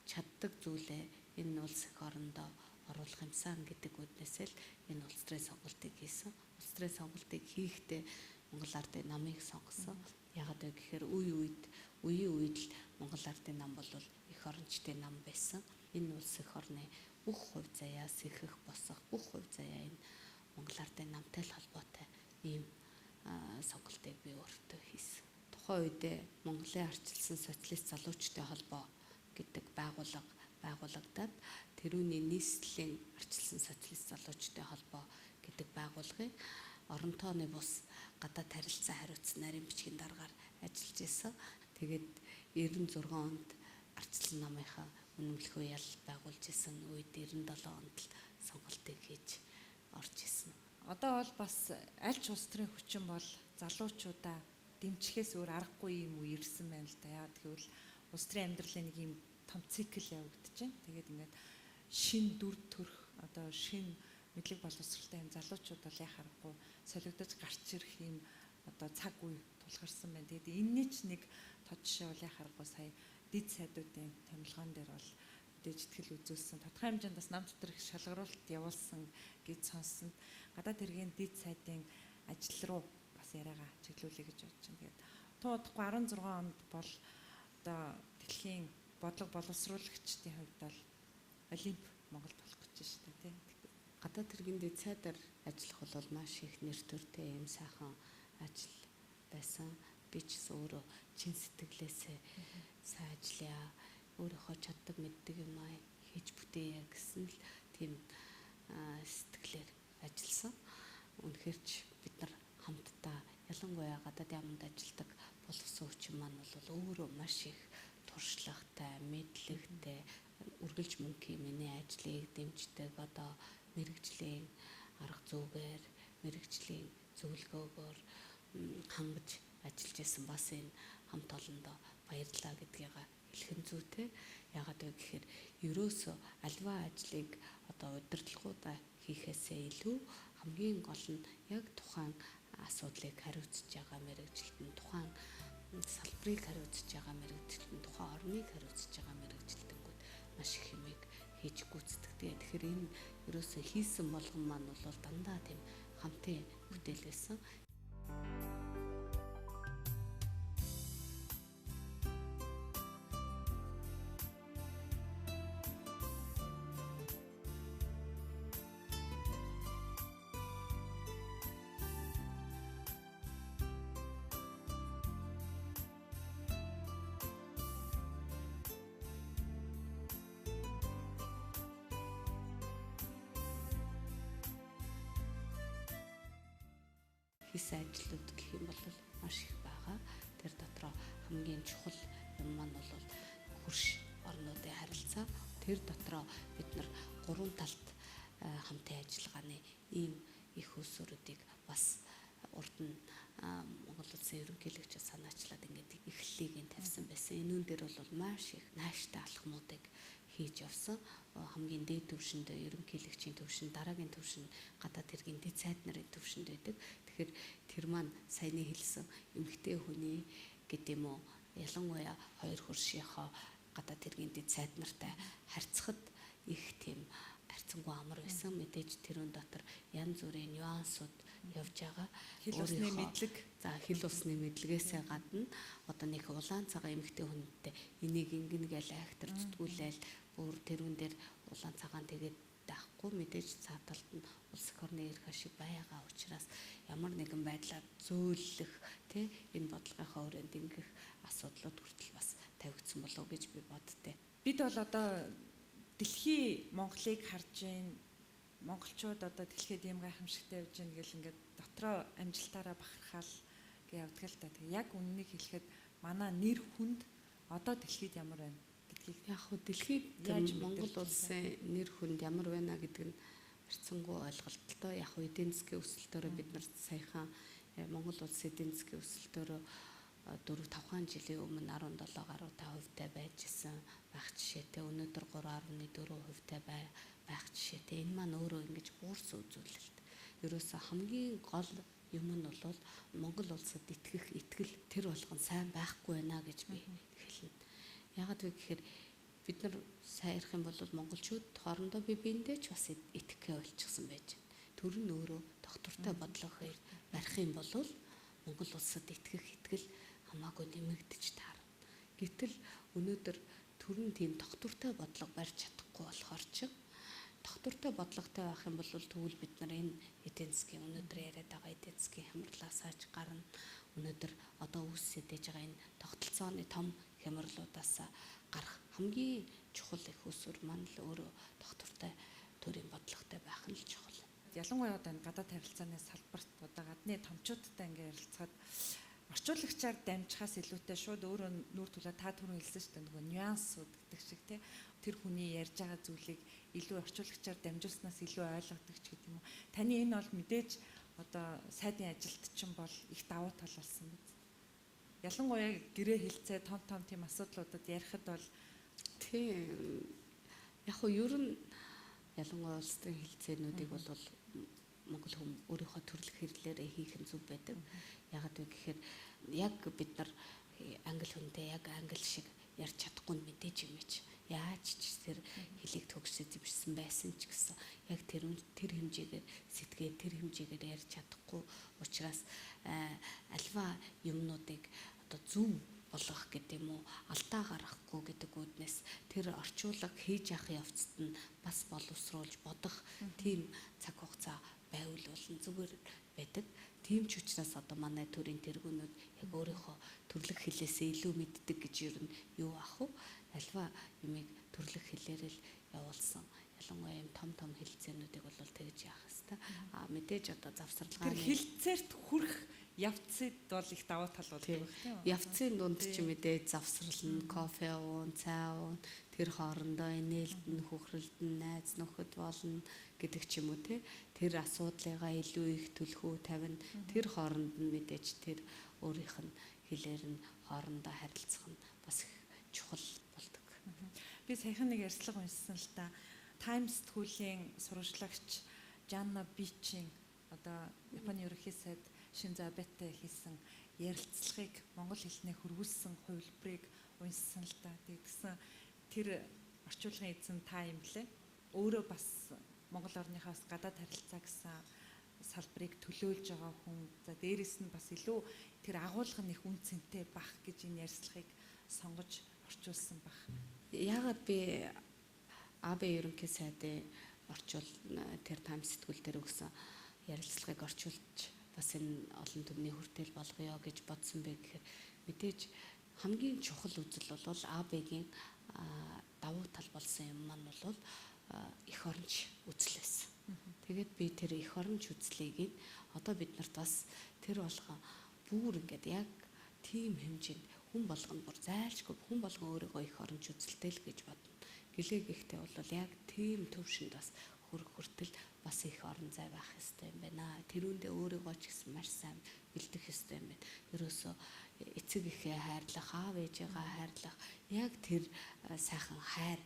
чаддаг зүйлээ энэ улс их орондоо оруулах юмсан гэдэг үднээсээ л энэ улс төрийн сонголтыг хийсэн. Улс төрийн сонголтыг хийхдээ Монгол Ардын намыг сонгосон. Ягаад вэ гэхээр үеийн үед л Монгол Ардын нам бол их эх орончтой нам байсан. Энэ улс эх орны бүх хувь заяас ихэх босох бүх хувь заяа энэ Монгол Ардын намтай л холбоотой ийм сонголтыг би өөртөө хийсэн. Тухайн үедээ Монголын арчилсан социалист залуучдын холбоо гэдэг байгууллага байгуулагдаад тэрүүний нийслэлийн арчилсан социалист залуучдын холбоо гэдэг байгууллагыг орон тооны бус гадаад харилцаа хариуцсан нарийн бичгийн дараагаар ажиллаж исэн. Тэгээд 96 онд арчилсан намынхаа үнэмлэх уяал байгуулж исэн үед 97 онд л сонголтыг хийж орж исэн. Одоо бол бас аль ч улс төрийн хүчин бол залуучуудаа дэмжихээс өөр аргагүй юм уу ирсэн байна л да. Яа тэгвэл улс төрийн амьдралын нэг юм том цикл явагдаж байна. Тэгээд ингээд шин дүр төрх одоо шин мэдлэг боловсролтой юм залуучууд бол яхахгүй солигдож гарч ирэх юм одоо цаг үе тулгарсан байна. Тэгээд энэний ч нэг тод жишээ бол яхахгүй сая дэд сайдуудын томилгоон дээр бол мэдээж итгэл үзүүлсэн. Тодорхой хэмжээнд бас нам дотор их шалгаруулалт явуулсан гэж сонссонд гадаад хэргийн дэд сайдын ажил руу бас яриагаа чиглүүлэе гэж бодож байна. Тэгээд туудахгүй 16 онд бол одоо дэлхийн бодлого боловсруулагчдын хувьд бол Олимп Монгол болох гэж байна шүү дээ, тийм. Гадаад хэргийн дэд сайдаар ажиллах бол маш их нэр төртэй юм сайхан ажил байсан. Би ч гэсэн өөрөө чин сэтгэлээсээ сайн ажиллая. Өөрийнхөө чаддаг мэддэг юм аа хийж бүтээе гэсэн л тийм сэтгэлээр ажилласан. Үнэхээр ч бид нар хамтдаа ялангуяа гадаад яамд ажилладаг боловсон хүчин маань бол өөрөө маш их туршлагатай, мэдлэгтэй, үргэлж мөнхийн миний ажлыг дэмждэг одоо мэрэгжлийн арга зүйгээр, мэрэгжлийн зөвлөгөөгөөр хангаж ажиллаж исэн бас энэ хамт олондоо баярлалаа гэдгийг хэлэх нь зүйтэй. Яагаад вэ гэхээр ерөөсөө альва ажлыг одоо удирдлагуудаа хийхээсээ илүү хамгийн гол нь яг тухайн асуудлыг хариуцж байгаа мэрэгжилтэн, тухайн салбарыг хариуцж байгаа мэрэгжилтэн, тухайн орныг хариуцж байгаа мэрэгжилтэнгүүд маш их юмыг хийж гүйцэтгэдэг. Тэгэхээр энэ ерөөсөө хийсэн болгон маань бол дандаа тийм хамтын бүтээл байсан. Хийсэн ажлууд гэх юм бол маш их байгаа. Тэр дотроо хамгийн чухал юм маань бол хөрш орнуудын харилцаа. Тэр дотроо бид нар гурван талд хамтын ажиллагааны ийм их усруудыг бас урд нь Монгол Улсын ерөнхийлөгч санаачлаад ингээд эхлэлийг тавьсан байсан. Энүүн дээр бол маш их нааштай алхмуудыг хийж явсан. Хамгийн дээд түвшинд ерөнхийлөгчийн түвшин, дараагийн түвшин гадаад хэргийн дэд сайд нарын түвшинд байдаг. Тэгэхээр тэр маань саяны хэлсэн эмэгтэй хүний гэдэг юм уу ялангуяа хоёр хөршийнхөө гадаад хэргийн дэд сайд нартай харьцахад их тийм харьцангуй амар байсан. Мэдээж тэрүүн дотор янз бүрийн нюансууд явж байгаа. Хэл усны мэдлэг, за хэл усны мэдлэгээсээ гадна одоо нэг улаан цагаан эмэгтэй хүнтэй энийг ингэн гээл актер зүтгүүлээл бүр тэрүүн дээр улаан цагаан тэгээд даахгүй мэдээж цаа талд нь улс эх орны эрх ашиг байгаа учраас ямар нэгэн байдлаар зөөлөх тий энэ бодлогынхаа өрөөнд ингэх асуудлууд хүртэл бас тавигдсан болов гэж би боддтой. бид бол одоо дэлхийн Монголыг харж ийн монголчууд одоо дэлхийд юм гайхамшигтай явж ийн гэл ингээд дотроо амжилтаараа бахархаал гэж явдаг л та. Тэг яг үннийг хэлэхэд манай нэр хүнд одоо дэлхийд ямар байна гэдгийг Яг хөө дэлхийд Яаж Монгол мэдэрч улсын нэр хүнд ямар байна гэдэг нь харьцангуй ойлголттой. Яг хөө эдийн засгийн өсөлтөөрөө бид нар саяхан Монгол улсын эдийн засгийн өсөлтөөрөө 4-5 жилийн өмнө 17 гаруй 5% байж исэн байх жишээтэй. Өнөөдөр 3.4% байх жишээтэй. Энэ маань өөрөө ингэж буурсан үзүүлэлт. Ерөөсө хамгийн гол юм нь бол Монгол улсад итгэх итгэл тэр болгон сайн байхгүй байна гэж би хэлнэ. Яагаад вэ гэхээр бид нар сайрах юм бол монголчууд хоорондоо бие биендээ ч бас итгэхээ болчихсон байж байна. Төр нь өөрөө доктортой бодлогоор барих юм бол Монгол улсад итгэх итгэл хамаагүй нэмэгдэж таарна. Гэтэл өнөөдөр төрн тийм тогтвортой бодлого барьж чадахгүй болохоор ч тогтвортой бодлоготой байх юм бол тэгвэл бид нар энэ эдийн засгийн өнөөдөр яриад байгаа эдийн засгийн хямралаас аж гарна. Өнөөдөр одоо үүсээд иж байгаа энэ тогтолцооны том хямралуудаас гарах хамгийн чухал их усүр маань л өөрөө тогтвортой төрийн бодлоготой байх нь л чухал. Ялангуяа одоо энэ гадаад харилцааны салбарт одоо гадны томчуудтай ингээ ярилцахад орчуулагчаар дамжихаас илүүтэй шууд өөрөө нүүр тулаа та түрүү хэлсэн шүү дээ нөгөө нюансууд гэдэг шиг тэр хүний ярьж байгаа зүйлийг илүү орчуулагчаар дамжуулснаас илүү ойлгодог ч гэдэг юм уу. Таны энэ бол мэдээж одоо сайдын ажилд чинь бол их давуу тал болсон биз. Ялангуяа гэрээ хэлцээ том тийм асуудлуудад ярихад бол тийм яг хөө ер нь ялангуяа улс төрийн хэлцээнүүдийг бол Монгол хүн өөрийнхөө төрөлх хэрлэлээрээ хийх нь зүг байдаг. Ягаад вэ гэхээр яг бид нар англи хүнтэй яг англи шиг ярьж чадахгүй нь мэдээж юм чи. Яаж ч тэр хэлийг төгсөж зэвэрсэн байсан ч гэсэн яг тэр хэмжээгээр сэтгэээ тэр хэмжээгээр ярьж чадахгүй учраас альва юмнуудыг одоо зөв болгох гэдэг юм уу алдаа гаргахгүй гэдэг үүднээс тэр орчуулга хийж явах явцад нь бас боловсруулж бодох тийм цаг хугацаа байвал болон зүгээр байдаг. Тийм ч учраас одоо манай төрийн тэргүүнүүд яг өөрийнхөө төрлөх хэлээсээ илүү мэддэг гэж ер нь юу ах вэ? Альва юмыг төрлөх хэлээр л явуулсан. Ялангуяа юм том хэлцээнүүдийг бол тэгж яах хэвээр. Мэдээж одоо завсарлагын тэр хэлцээрт хүрэх явцад бол их давуу тал болдог тийм үү? Явцын дунд ч мэдээж завсрална, кофе уун, цай уун, тэр хоорондоо нээлтэн, хөхрөлдөн, найз нөхөд болно гэдэг ч юм уу тий. Тэр асуудлыгаа илүү их төлхөө тавина. Тэр хооронд нь мэдээж тэр өөрийнх нь хэлээр нь хоорондоо харилцах нь бас их чухал болдог. Би саяхан нэг ярьцлага уншсан л та. Times сэтгүүлийн сурвалжлагч Жанна Бичийн одоо Японы ерөнхий сайд Шинзо Абетэй хийсэн ярилцлагыг монгол хэлнээ хөрвүүлсэн хувилбарыг уншсан л да. Тэгсэн тэр орчуулгын эзэн та юм блэ? Өөрөө бас Монгол орныхоос гадаад харилцаа гэсэн салбарыг төлөөлж байгаа хүн. За дээрэс нь бас илүү тэр агуулга нь их үн цэнтэй бах гэж энэ ярилцлагыг сонгож орчуулсан бах. Яагаад би АБ ерөнхий сайдын орчуул тэр Times сэтгүүл дээр өгсөн ярилцлагыг орчуулж бас энэ олон түмний хүртэл болгоё гэж бодсон бэ гэхээр мэдээж хамгийн чухал үзэл бол АБ-гийн давуу тал болсон юм маань бол эх оронч үзэл байсан. Тэгээд би тэр эх оронч үзлийг одоо бид нарт бас тэр болгон бүр ингээд яг тийм хэмжээнд хүн болгоно бүр зайлшгүй хүн болгон өөрийгөө эх оронч үзэлтэй л гэж бодно. Гэлээ гэхдээ бол яг тийм төвшөнд бас хүртэл бас их орон зай байх ёстой юм байна. Тэрүүндээ өөрийгөө ч гэсэн маш сайн бэлдэх ёстой юм байна. Ерөөсөө эцэг эхээ хайрлах, аав ээжээгээ хайрлах, яг тэр сайхан хайр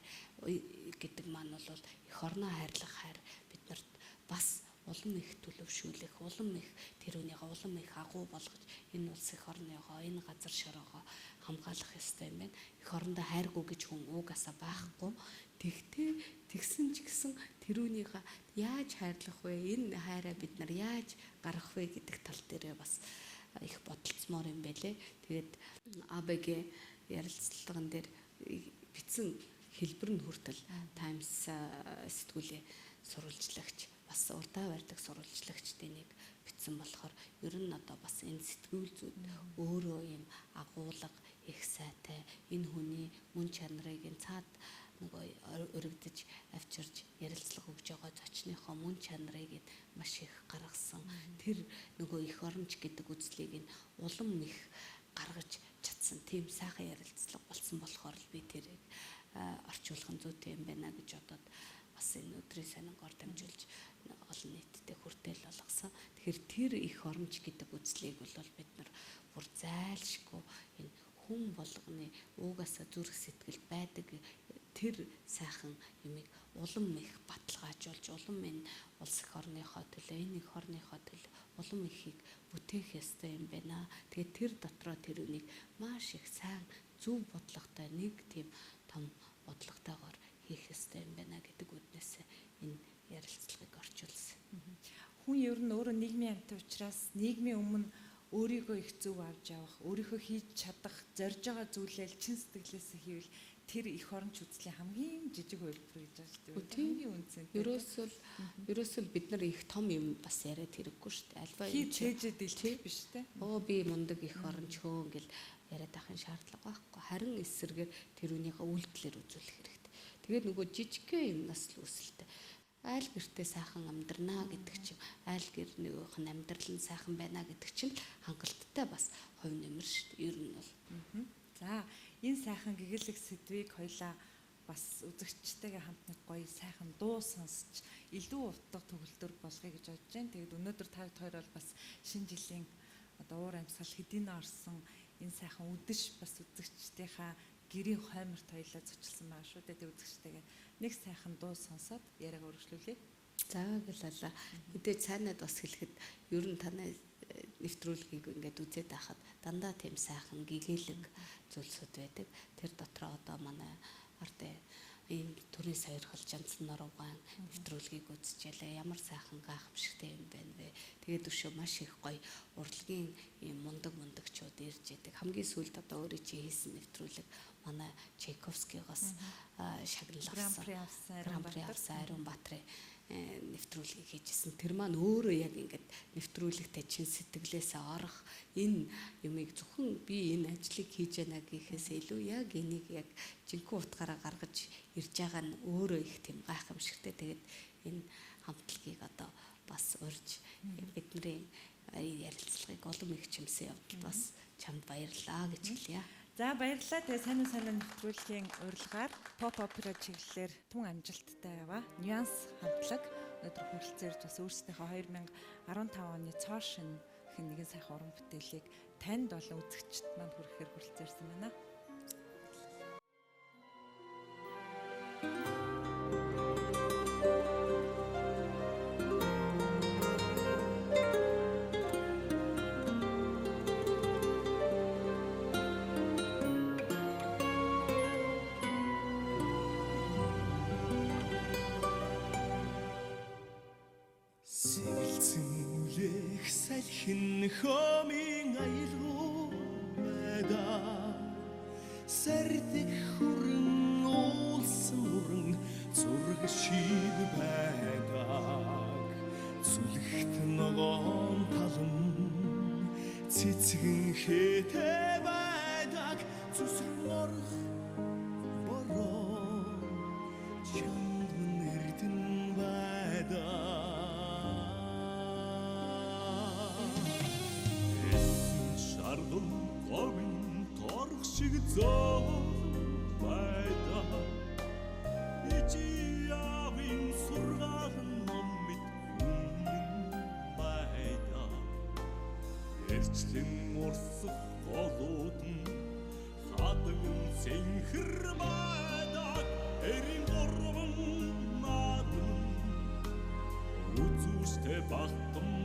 гэдэг маань бол эх орноо хайрлах хайр биднэрт бас улам их төлөвшүүлэх, улам их тэрүүнийгээ улам их агуу болгож энэ улс эх орныгоо, энэ газар шороогоо хамгаалах ёстой юм байна. Эх орондоо хайргүй гэж хүн уугасаа байхгүй. Тэгтээ тэгсэн ч гэсэн тэрүүнийгээ яаж хайрлах вэ? Энэ хайраа бид нар яаж гаргах вэ гэдэг тал дээр бас их бодолцмоор юм байлээ. Тэгээд АБ-гийн ярилцлаган дээр бичсэн хэлбэр нь хүртэл Times сэтгүүлийн сурвалжлагч бас урдаа барьдаг сурвалжлагчдын нэг бичсэн болохоор ер нь одоо бас энэ сэтгүүл зүйд өөрөө юм агуулга их сайтай энэ хүний мөн чанарыг энэ цаад нөгөө өргөдөж авчирч ярилцлага өгж байгаа зочныхоо мөн чанарыг маш их гаргасан. Тэр нөгөө эх оронч гэдэг үзлийг нь улам их гаргаж чадсан тийм сайхан ярилцлага болсон болохоор л би тэрийг орчуулах нь зүйтэй юм байна гэж бодоод бас энэ өдрийн сонингоор дамжуулж олон нийтэд хүртэл болгосон. Тэгэхээр тэр эх оронч гэдэг үзлийг бол бид нар бүр зайлшгүй энэ хүн болгоны уугасаа зүрх сэтгэл байдаг тэр сайхан юмыг улам их баталгаажуулж улам энэ улс эх орныхоо төлөө энэ эх орныхоо төлөө улам ихийг бүтээх ёстой юм байна. Тэгээд тэр дотроо тэр үнийг маш их сайн зөв бодлоготой нэг тийм том бодлоготойгоор хийх ёстой юм байна гэдэг үднээс энэ ярилцлагыг орчуулсан. Хүн ер нь өөрөө нийгмийн амьтан учраас нийгмийн өмнө өөрийгөө их зөв авч явах, өөрийнхөө хийж чадах, зорж байгаа зүйлээ чин сэтгэлээсээ хийвэл тэр их оронч үзлийн хамгийн жижиг хөлбөр гэж байна шүү дээ. Тийм. Хамгийн үнцэнтэй. Ерөөсөл бид нар их том юм бас яриад хэрэггүй шүү дээ. Альва хий цээжэд илтгэх биш те. би мундаг их оронч хөөн гэл яриад ахын шаардлага байхгүй. Харин эсэргээр тэрүүнийхээ үйлдэлээр үзүүлэх хэрэгтэй. Тэгээд нөгөө жижигхэн юмнаас л үүсэлтэй. Айл гэртээ сайхан амьдрнаа гэдэг чинь айл гэр нөгөөх нь амьдрал нь сайхан байна гэдэг чинь хангалттай бас хувь нэмэр шүү дээ. Ер нь бол. За энэ сайхан гэгээлэг сэдвийг хоёлаа бас үзэгчтэйгээ хамт нэг гоё сайхан дуу сонсч илүү утга төгөлдөр болгоё гэж бодож байна. Тэгээд өнөөдөр та хоёр бол бас шинэ жилийн одоо уур амьсгал хэдийнэ орсон энэ сайхан үдэш бас үзэгчдийнхаа гэрийн хойморт хоёлаа зочлсон байгаа шүү дээ. Тэгээд үзэгчтэйгээ нэг сайхан дуу сонсоод яриаг өргөжлүүлье. За гэлээ. Мэдээж сайнад бас хэлэхэд ер нь танай нэвтрүүлгийг ингээд үзээд байхад дандаа тийм сайхан гэгээлэг зүйлсүүд байдаг. Тэр дотроо одоо манай ард ийм төрийн сойрхол жанцсан нуруугаан нэвтрүүлгийг үзчихлээ. Ямар сайхан гайхамшигтай юм байна вэ? Тэгээд өшөө маш их гоё урлагийн ийм мундагчууд ирж идэг. Хамгийн сүүлд одоо өөрөө чи хийсэн нэвтрүүлэг манай Чайковскигоос шагналсан. Гран при авсан Ариун Баатрын нэвтрүүлгийг хийжсэн. Тэр маань өөрөө яг ингээд нэвтрүүлэгтэй чин сэтгэлээсээ орох энэ юмыг зөвхөн би энэ ажлыг хийж яана гэхээс илүү яг энийг яг жинхэнэ утгаараа гаргаж ирж байгаа нь өөрөө их тийм гайхамшигтай. Тэгээд энэ хамтлагийг одоо бас урьж бидний ярилцлагыг улам их чимсэн явдал бас чамд баярлалаа гэж хэлье. За баярлалаа. Тэгээ сайн нэвтрүүлгийн урилгаар pop opera чиглэлээр түн амжилттай яваа. Нюанс хамтлаг өнөөдөр хүрэлцээрж бас өөрсдийнхөө 2015 оны цоо шин гэх нэгэн сайхан уран бүтээлийг танд болон үзэгчд манд хүрэхээр хүрэлцээрсэн байна. Салхин хомын аялгуу байдаг сэрдэх хүрэн уулсан уран зураг шиг байдаг зүлэгт ногоон талан цэцгэн хэтэ байдаг зүсрэн орох бороо чамд нэрдэн байдаг Ардун говин торх шиг зоо байдаг ичи явин сургаал ном мэд байдаг эрчлэн мурсах голууд нь хадган сэнхэр байдаг эрийн гурван наадам үзүүштэй бахтан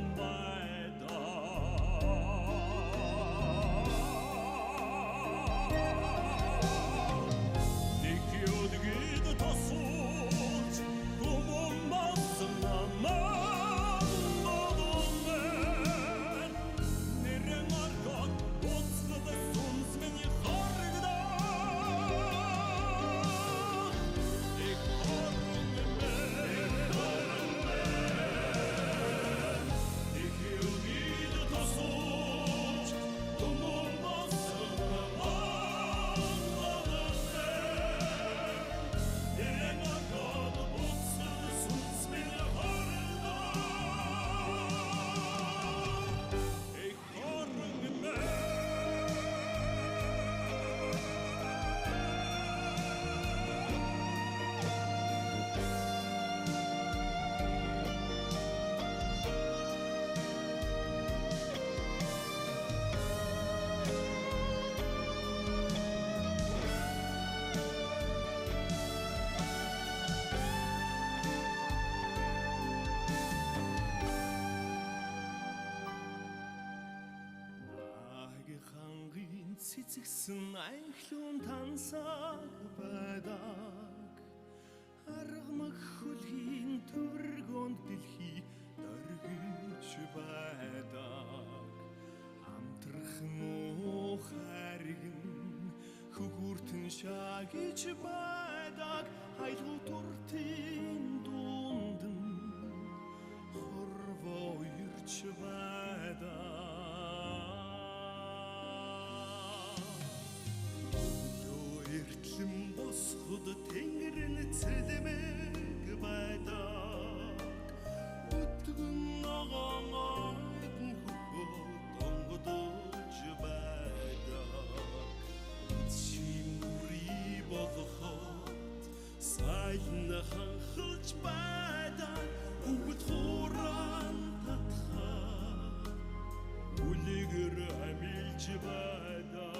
цэцэгсэн анхлуун тансаг байдаг аргамаг хөлхийн төвөргөнд дэлхий дөргиж байдаг амтрах муу харгэн хөгүртэн шаа гэж байдаг хайлгуу туртын дунд хорвоо ирж байдаг. Юу эртлэн босход тэнгэрэн цэлмэг байдаг. Өтгөн ногоон ойдон хөхөө донгодож байдаг. Чимүри болгоход сайн ханхалж байдаг. Бүгд хураан татхаа үлэгэр амилж байдаг.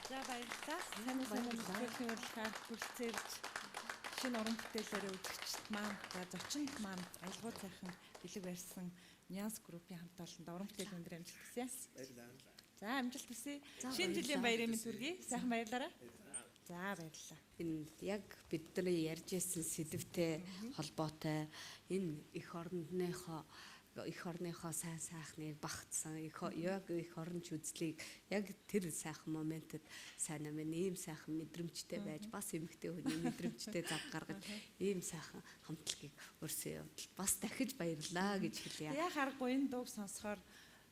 За баярлалаа. Сайн мэдээллийн урилгаар хүрэлцээрж шинэ уран бүтээлээрээ үзэгчд маань, за зочинд маань аялгау сайхан бэлэг барьсан Нянс группийн хамт олонд уран бүтээл өндөр амжилт хүсье. Баярлалаа. За амжилт хүсье. За, Шинэ жилийн баярлалаа. баярын мэнд хүргэе. Сайхан баярлаарай. За баярлалаа. Энэ яг бидний ярьж ирсэн сэдвтэй холбоотой энэ эх орныхоо сайн сайхныг багтсан яг эх оронч үзлийг яг тэр сайхан моментэд сайн амин ийм сайхан мэдрэмжтэй байж бас эмэгтэй хүний мэдрэмжтэй зав гаргаж ийм сайхан хамтлагийг өрсөн явдал бас дахиж баярлаа гэж хэлье. Яг харахгүй энэ дууг сонсохоор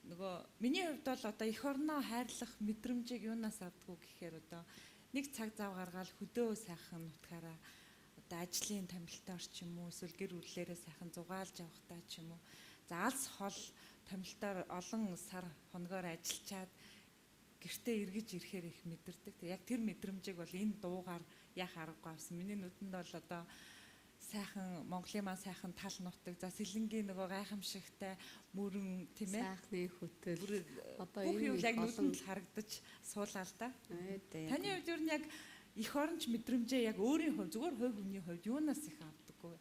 нөгөө миний хувьд бол одоо эх орноо хайрлах мэдрэмжийг юунаас авдггүй гэхээр одоо нэг цаг зав гаргаад хөдөө сайхан нутгаараа одоо ажлын томилтоор ч юм уу эсвэл гэр бүлээрээ сайхан зугаалж явахтаа ч юм уу за алс хол томилтоор олон сар хоногоор ажиллачаад гэртээ эргэж ирэхээр их мэдэрдэг. Яг тэр мэдрэмжийг бол энэ дуугаар яах аргагүй авсан. Миний нүдэнд бол одоо сайхан Монголын маань сайхан тал нутаг за сэлэнгийн нөгөө гайхамшигтай мөрөн тийм ээ Сайхны хөтөл одоо бүх юм яг нүдэнд л харагдаж суулаа л да. Таны хувьд юу нь яг эх оронч мэдрэмжээ яг өөрийн хувь зүгээр хувь хүний хувьд юунаас их авдаггүй.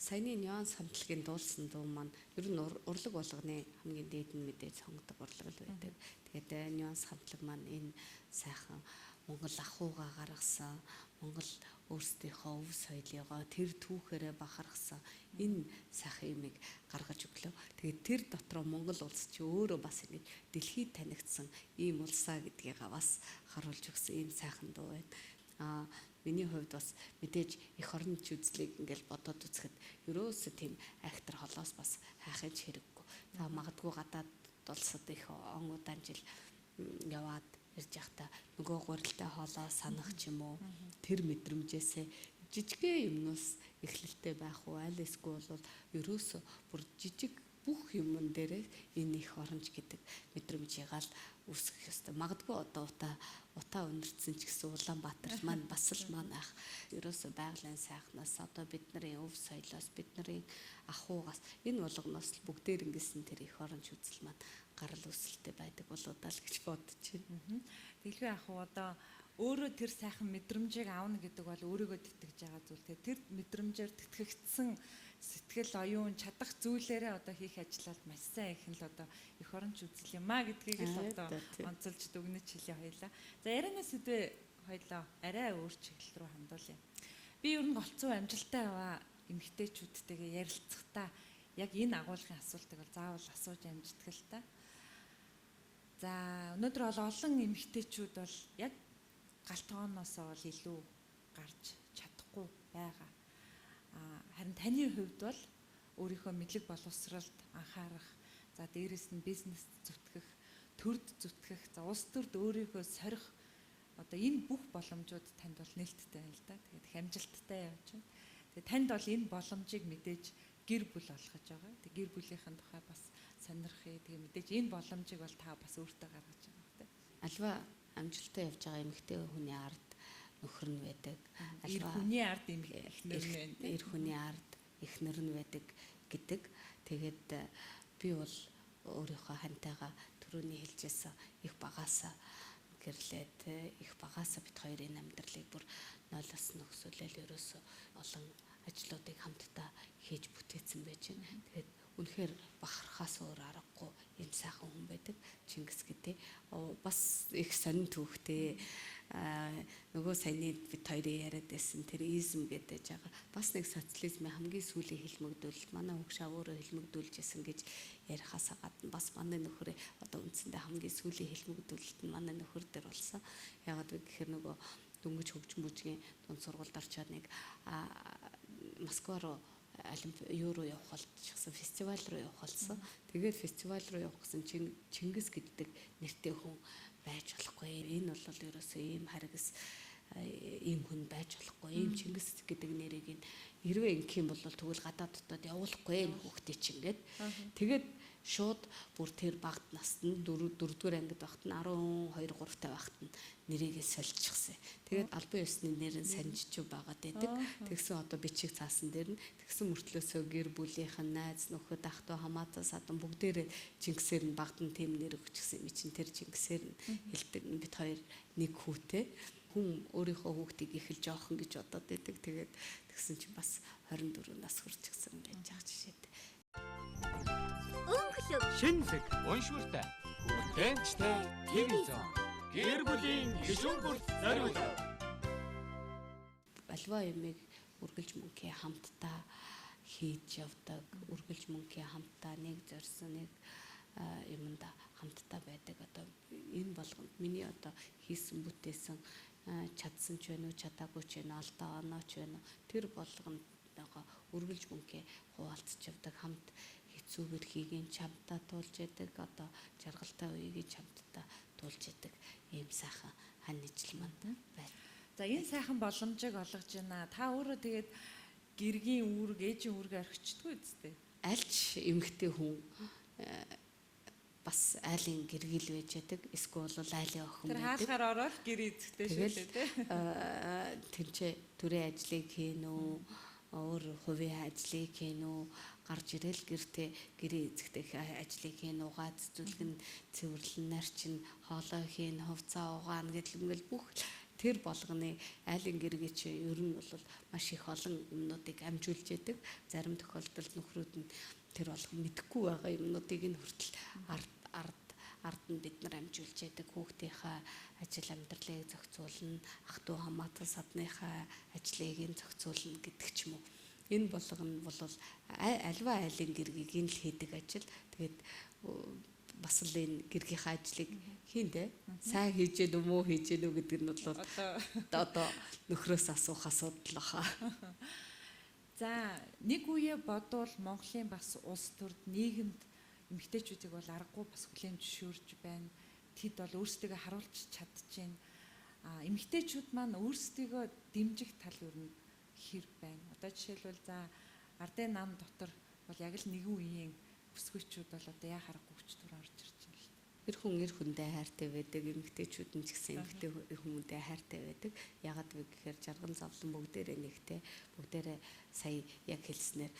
Саяны Нянс хамтлагийн дуулсан дуу маань ер нь урлаг болгоны хамгийн дээд нь мэдээж сонгодог урлаг л байдаг. Тэгээд Нянс хамтлаг маань энэ сайхан Монгол ахуйгаа гаргасан, Монгол өөрсдийнхөө өв соёлыгоо тэр түүхээрээ бахархсан энэ сайхан юмыг гаргаж өглөө. Тэгээд тэр дотроо Монгол улс чи өөрөө бас ингэ дэлхийд танигдсан ийм улсаа гэдгийг бас харуулж өгсөн ийм сайхан дуу байна. Миний хувьд бас мэдээж эх орнч үзлийг ингээл бодоод үзэхэд ерөөсөө тийм актер холоос бас хайхаж хэрэггүй. За магадгүй гадаад улсад их он удаан жил яваад ирж явахдаа нөгөө гурилтай хоолоо санах ч юм уу тэр мэдрэмжээсээ жижигхэн юмнаас эхлэлтэй байх уу аль эсвэл бол ерөөсөө бүр жижиг бүх юмн дээрээ энэ эх оронч гэдэг мэдрэмжийг л үсгэх ёстой. Магадгүй одоо утаа өнөрцөн ч гэсэн Улаанбаатар маань бас л маань ах ерөөсөө байгалийн сайхнаас одоо бидний өв соёлоос бидний ахуйгаас энэ болгоноос л бүгдээр ингэсэн тэр эх оронч үзэл маань гарал үүсэлтэй байдаг болоо даа л гэж бодож байна. Тэглгүй ах уу одоо өөрөө тэр сайхан мэдрэмжийг аавна гэдэг бол өөрийгөө тэтгэж байгаа зүйл. Тэр мэдрэмжээр тэтгэгдсэн сэтгэл оюун чадах зүйлээрээ одоо хийх ажиллаад маш сайн их л одоо эх оронч үзэл юм а гэдгийг л одоо онцолж дүгнэж хэлье хоёлаа. За ярианы сэдвээ хоёлоо арай өөр чиглэл рүү хандуулъя. Би ер нь голцоо амжилттай яваа эмэгтэйчүүдтэйгээ ярилцахдаа яг энэ агуулгын асуултыг бол заавал асууж амждаг л та. За өнөөдөр бол олон эмэгтэйчүүд бол яг галтгооноосоо бол илүү гарч чадахгүй байгаа. Харин таны хувьд бол өөрийнхөө мэдлэг боловсролд анхаарах, за дээрэс нь бизнес зүтгэх, төрд зүтгэх, за улс төрд өөрийнхөө сорих одоо энэ бүх боломжууд танд бол нээлттэй байна л да. Тэгээд их амжилттай явж байна. Тэгээд танд бол энэ боломжийг мэдээж гэр бүл олгож байгаа. Тэгээд гэр бүлийнхэн тухай бас сонирхъя. Тэгээд мэдээж энэ боломжийг бол та бас өөртөө гаргаж байгаа хэрэгтэй. Альва амжилттай явж байгаа эмэгтэй хүний ард нөхөр нь байдаг. Эр хүний ард эхнэр нь байна. Эр хүний ард эхнэр нь байдаг гэдэг. Тэгээд би бол өөрийнхөө хантайгаа түрүүний хэлжсэн их багаасаа гэрлээд их багаасаа бит хоёрын амьдралыг бүр нойлоос нөхсөлөл ерөөсөө олон ажлуудыг хамтдаа хийж бүтээсэн байж байна. Тэгээд үнэхээр бахархаас өөр аргагүй юм сайхан хүн байдаг. Чингис гэдэг. Бас их сонин түүхтэй. Нөгөө саяны бит хоёрын яриад байсан тэр изм гэдэг жаага бас нэг социализмын хамгийн сүүлийн хэлмэгдүүлэлт манай хөгшөө өөрөө хэлмэгдүүлжсэн гэж ярихаас гадна бас манай нөхөрөө одоо үндсэндээ хамгийн сүүлийн хэлмэгдүүлэлт нь манай нөхөр дээр болсон. Ягаад гэхээр нөгөө дөнгөж хөгжим бүжгийн дунд сургуульд орчоод нэг Москва руу Евро явах болчихсон, фестивал руу явах болсон. Тэгээд фестивал руу явах гэсэн Чингис гэдэг нэртэй хүн байж болохгүй. Энэ бол ерөөсөө ийм харгас ийм хүн байж болохгүй. Ийм Чингис гэдэг нэрийг хэрвээ ингэх юм бол тэгвэл гадаад дотоод явуулахгүй энэ хүүхдээ чинь гээд. Тэгээд шууд бүр тэр багт наснд 4-р ангид багт нь 12 3-тай багт нь нэрийгээ сольчихсан. Тэгээд албан ёсны нэр нь санжиж байгаад байдаг. Тэгсэн одоо бичиг цаасан дээр нь тэгсэн мөртлөөсөө гэр бүлийнх нь найз нөхөд ах トゥ хамаатан садан бүгдээрээ Чингисээр нь багт нь тэм нэр өгчихсэн. Би чинь тэр Чингисээр нь хэлдэг бид хоёр нэг хүүтэй. Хүн өөрийнхөө хүүхдийг их л жоохон гэж бодоод байдаг. Тэгээд тэгсэн чинь бас 24 нас хүрчихсэн байж байгаа жишээтэй. Өнгөлөг. Шинэлэг, уншуултай, бүтээнчтэй, телевизэн, гэр бүлийн гишүүн бүрт зориулав. Альва юмыг үргэлж мөнхийн хамтдаа хийж явдаг, үргэлж мөнхийн хамтдаа нэг зорьсон нэг юмда хамтдаа байдаг. Одоо энэ болгонд миний одоо хийсэн бүтээсэн чадсан ч вэ, чадаагүй ч вэ, алдаа оноо ч вэ, тэр болгонд үргэлж мөнхийн хуваалцж явдаг хамт хэцүүгээр хийгийн чамтаа туулж яадаг одоо жаргалтай үеийг чамтаа туулж яадаг ийм сайхан хан ижил манд байна. За энэ сайхан боломжийг олгож байна. Та өөрөө тэгээд гэргийн үүрэг, ээжийн үүргээ орхичдгүй үстэй. Альч эмэгтэй хүн бас айлын гэргил байж яадаг. Эсвэл айлын охин байдаг. Тэр хаалгаар ороод гэр эзэгтэй шүү дээ. Тэнцээ төрийн ажлыг хийн үү, өөр хувийн ажлыг хийн үү, гарч ирэл гэртээ гэрээ эзэгтэй ажлыг хийн, угааз зүлгэн цэвэрлэн нарчин, хоолой хийн, хувцас угаана гэдэл ингээл бүх тэр болгоны айлын гэргээ чи ер нь бол маш их олон юмнуудыг амжуулж яадаг. Зарим тохиолдолд нөхрүүд нь тэр болгон мэдэхгүй байгаа юмнуудыг нь хүртэл ард нь бид нар амжуулж яадаг. Хүүхдийнхаа ажил амьдралыг зохицуулна, ах トゥ хамаатан садныхаа ажлыг нь зохицуулна гэдэг ч юм уу. Энэ болгоно бол альва айлын гэргийг нь л хийдэг ажил. Тэгээд бас л энэ гэргийнхаа ажлыг хийндэ. Сайн хийж гэнэ үү, хийж гэнэ үү гэдэг нь бол одоо нөхрөөс асуух асуудал баха. За нэг үе бодвол Монголын бас улс төрд нийгэмд эмэгтэйчүүдийг бол аргагүй бас хүлээн зөвшөөрж байна. Тэд бол өөрсдөө харуулж чадчихээн. Эмэгтэйчүүд маань өөрсдөө дэмжих тал юу нь хэр байна. Одоо жишээлбэл за ардын нам дотор бол яг л нэгэн үеийн бүсгүйчүүд бол одоо яа харахгүй хүчтөр орж ирж байна л. Эр хүндээ хайртай байдаг, эмэгтэйчүүд нь ч гэсэн эмэгтэй хүмүүдээ хайртай байдаг. Ягаад вэ гэхээр жаргал зовлон бүгдээрээ нэгтэй, бүгдээрээ сая яг хэлснээр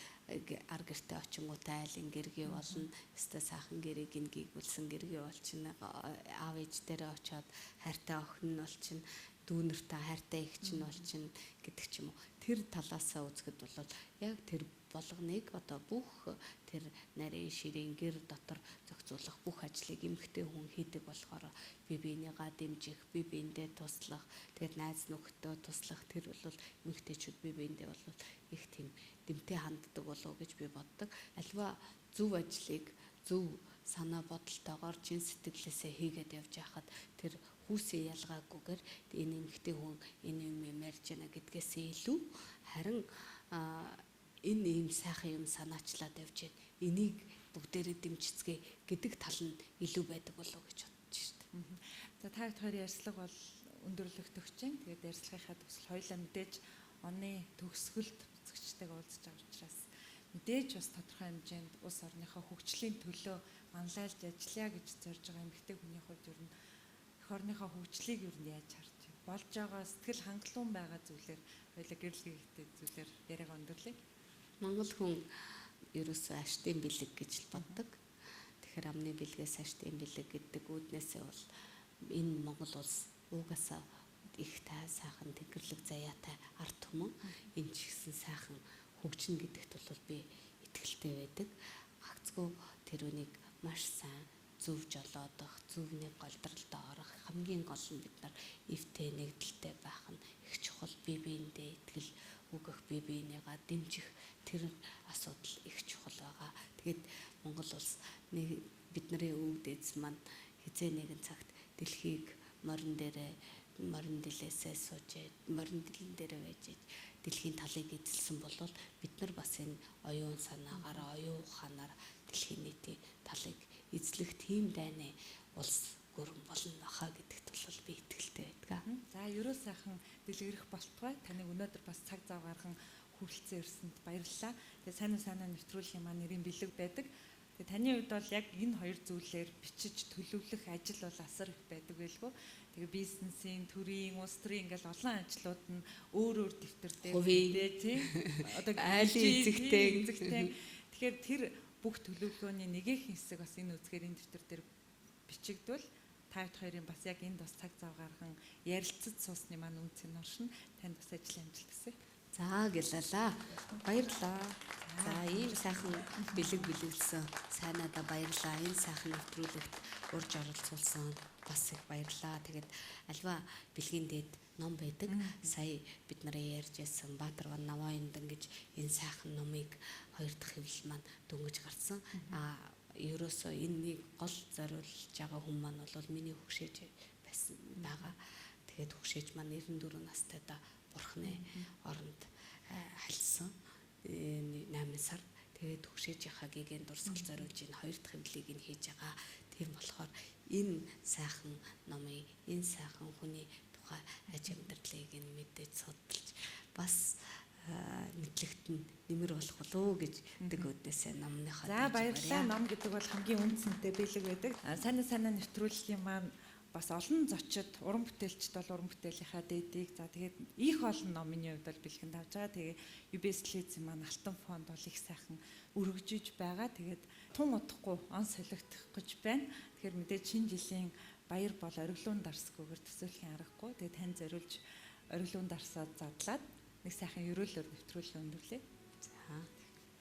ар гэртээ очингуудаа айлын гэргээ болно. Өстой сайхан гэрээг нь гүйгүүлсэн гэргээ болчихно. Аав ээж дээрээ очиод хайртай охин нь болчихно. Дүүнэртэй хайртай их чинь болчихно гэдэг ч юм уу. Тэр талаасаа үзэхэд бол яг тэр болгоныг одоо бүх тэр нарийн ширийн гэр дотор зохицуулах бүх ажлыг эмэгтэй хүн хийдэг болохоор бие биенийгаа дэмжих, бие биендээ туслах, тэгээд найз нөхдөд туслах тэр бол эмэгтэйчүүд бие биендээ бол их тийм дэмтэй ханддаг болов гэж би боддог. Альва зөв ажлыг зөв санаа бодолтойгоор чин сэтгэлээсээ хийгээд явж байхад тэр хүүсээ ялгаагүйгээр энэ эмэгтэй хүн энэ юм ярьж байна гэдгээсээ илүү харин энэ ийм сайхан юм санаачлаад явж байна. Энийг бүгдээрээ дэмжицгээ гэдэг тал нь илүү байдаг болов гэж бодож байна. За та хоёр ярьслаг бол өндөрлөгт өгч जैन. Тэгээд ярилцлагынхаа төгсөл хоёулаа мэдээж оны төгсгөлд үзэгчтэйгээ уулзч байгаа учраас мэдээж бас тодорхой хэмжээнд улс орныхоо хөгжлийн төлөө манлайлж ажиллая гэж зорж байгаа эмэгтэй хүний хувьд ер нь эх орныхоо хөгжлийг ер нь яаж харж байна? Болж байгаа сэтгэл хангалуун байгаа зүйлээр хоёулаа гэрэл гээтэй зүйлээр яриагаа өндөрлөе. Монгол хүн ерөөсөө аштын бэлэг гэж л боддог. Тэгэхээр амны бэлгээс аштын бэлэг гэдэг үүднээсээ бол энэ Монгол улс угаасаа их таа сайхан тэнгэрлэг заяатай ард түмэн энэ ч гэсэн сайхан хөгжинэ гэдэгт бол би итгэлтэй байдаг. Гагцгүй тэр үнийг маш сайн зөв жолоодох, зөв нэг голдролд орох хамгийн гол нь бид нар эвтэй нэгдэлтэй байх нь их чухал. Бие биендээ итгэл өгөх, бие биенийгаа дэмжих тэр асуудал их чухал байгаа. Тэгээд Монгол улс бидний өвд эз маань хизээ нэгэн цагт дэлхийг морин дэлээсээ сууж, морин дэлэн дээр байж дэлхийн талыг эзэлсэн болвол бид нар бас энэ оюун санаагаар, оюун ухаанаар дэлхийн нийтийн талыг эзлэх тийм дайны улс гүрэн болно хаа гэдэгт бол би итгэлтэй байдаг. За ерөө сайхан дэлгэрэх болтугай таныг өнөөдөр бас цаг зав гарган хүрэлцэн ирсэнд баярлалаа. Тэгээ сайн нэвтрүүлгийн маань нэрийн бэлэг байдаг. Тэгээ таны хувьд бол яг энэ хоёр зүйлээр бичиж төлөвлөх ажил бол асар их байдаг байлгүй. Тэгээ бизнесийн, төрийн, улс төрийн ингээл олон ажлууд нь өөр дэвтэр дээр тийм одоо айлын эзэгтэй. Тэгэхээр тэр бүх төлөвлөгөөний нэгэн хэсэг бас энэ үзгээр энэ дэвтэр дээр бичигдвэл та хоёрын бас яг энд бас цаг зав гарган ярилцаж суусны маань үнцэн оршин танд бас ажил амжилт хүсье. За гэлалаа. Баярлалаа. За ийм сайхан бэлэг бэлэвсэн сайнадаа баярлалаа. Энэ сайхан нэвтрүүлэгт урьж оролцуулсан бас их баярлалаа. Тэгээд альва бэлгийн дээд ном байдаг. Сая бид нарыг ярьж байсан Баатарван Наваяндан гэж энэ сайхан номыг хоёр дахь хэвлэл маань дөнгөж гарсан. Ерөөсөө энэнийг гол зориулж байгаа хүн маань бол миний хөгшөөж байсан байгаа. Тэгээд хөгшөөж маань 94 настайдаа Бурхны оронд хальсан 8 сар. Тэгээд хөгшөөжийнхаа гэгээн дурсгал зориулж энэ хоёр дахь хэвлэлийг нь хийж байгаа. Тийм болохоор энэ сайхан номыг, энэ сайхан хүний тухай аж амьдралыг энэ мэдээж судалж бас мэдлэгт нь нэмэр болох болов уу гэж дэг өдөөсөө номныхаа. За баярлалаа. Ном гэдэг бол хамгийн үнцэнтэй бэлэг байдаг. Сайн нэвтрүүлгийн маань бас олон зочид, уран бүтээлчд бол уран бүтээлийнхаа дээдийг за тэгээд их олон номын хувьд бол бэлгэнд авч байгаа. Тэгээ UBS телевизийн маань Алтан фонд бол их сайхан өргөжиж байгаа. Тэгээд тун удахгүй он солигдох гэж байна. Тэгэхээр мэдээж шинэ жилийн баяр бол ориглуун дарсгүйгээр төсөөлхийн аргагүй. Тэгээд тань зориулж ориглуун дарсаад задлаад нэг сайхан ерөөлөөр нэвтрүүлэх өндөрлөө. За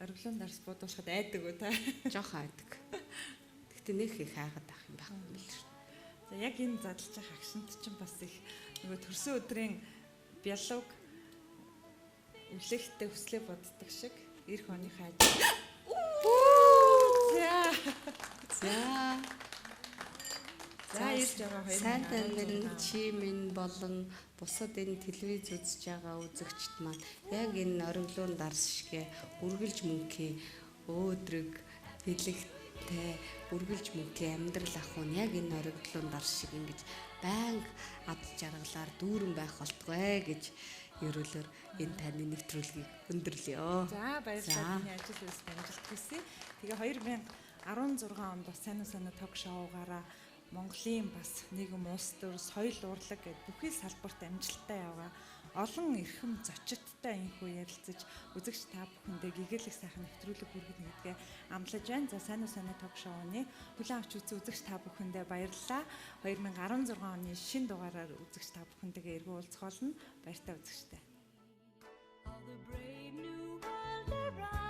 ориглуун дарс бодуулахад айдаг уу та? Жох айдаг. Гэхдээ нэг их хайгаад авах юм байхгүй юм л шүү. За яг энэ задлж байгаа агшинт чинь бас их нөгөө төрсөн өдрийн бялууг үлэхтэй хүслээ боддог шиг эх оныхаа ажил. За ирж байгаа хоёр сайдын чи минь болон бусад энэ телевиз үзэж байгаа үзэгчд маань яг энэ ориглуун дарс шигэ үргэлж мөнхийн өөдрөг бэлэгтэй үргэлж мөнхийн амьдрал ахуйн яг энэ ориглуун дарс шиг ингэж байнга ад жаргалаар дүүрэн байх болтугай гэж ерөөлөөр энэ таны нэвтрүүлгийг өндөрлөё. За баярлалаа. Таны ажил үйлс амжилт хүсье. Тэгээ 2016 онд бас сайн ток шоугаараа Монголын бас нийгэм улс төр соёл урлаг гэдэг бүхий салбарт амжилттай яваа олон эрхэм зочидтой энхүү ярилцаж үзэгч та бүхэндээ гэгээлэг сайхан нэвтрүүлэг хүргэнэ гэдгээ амлаж байна. За сайн ток шоуны хүлээн авч үзсэн үзэгч та бүхэндээ баярлалаа. 2016 оны шинэ дугаараар үзэгч та бүхэндээ эргүү уулзах болно. Баяртай үзэгчтэй. All the brave new world around.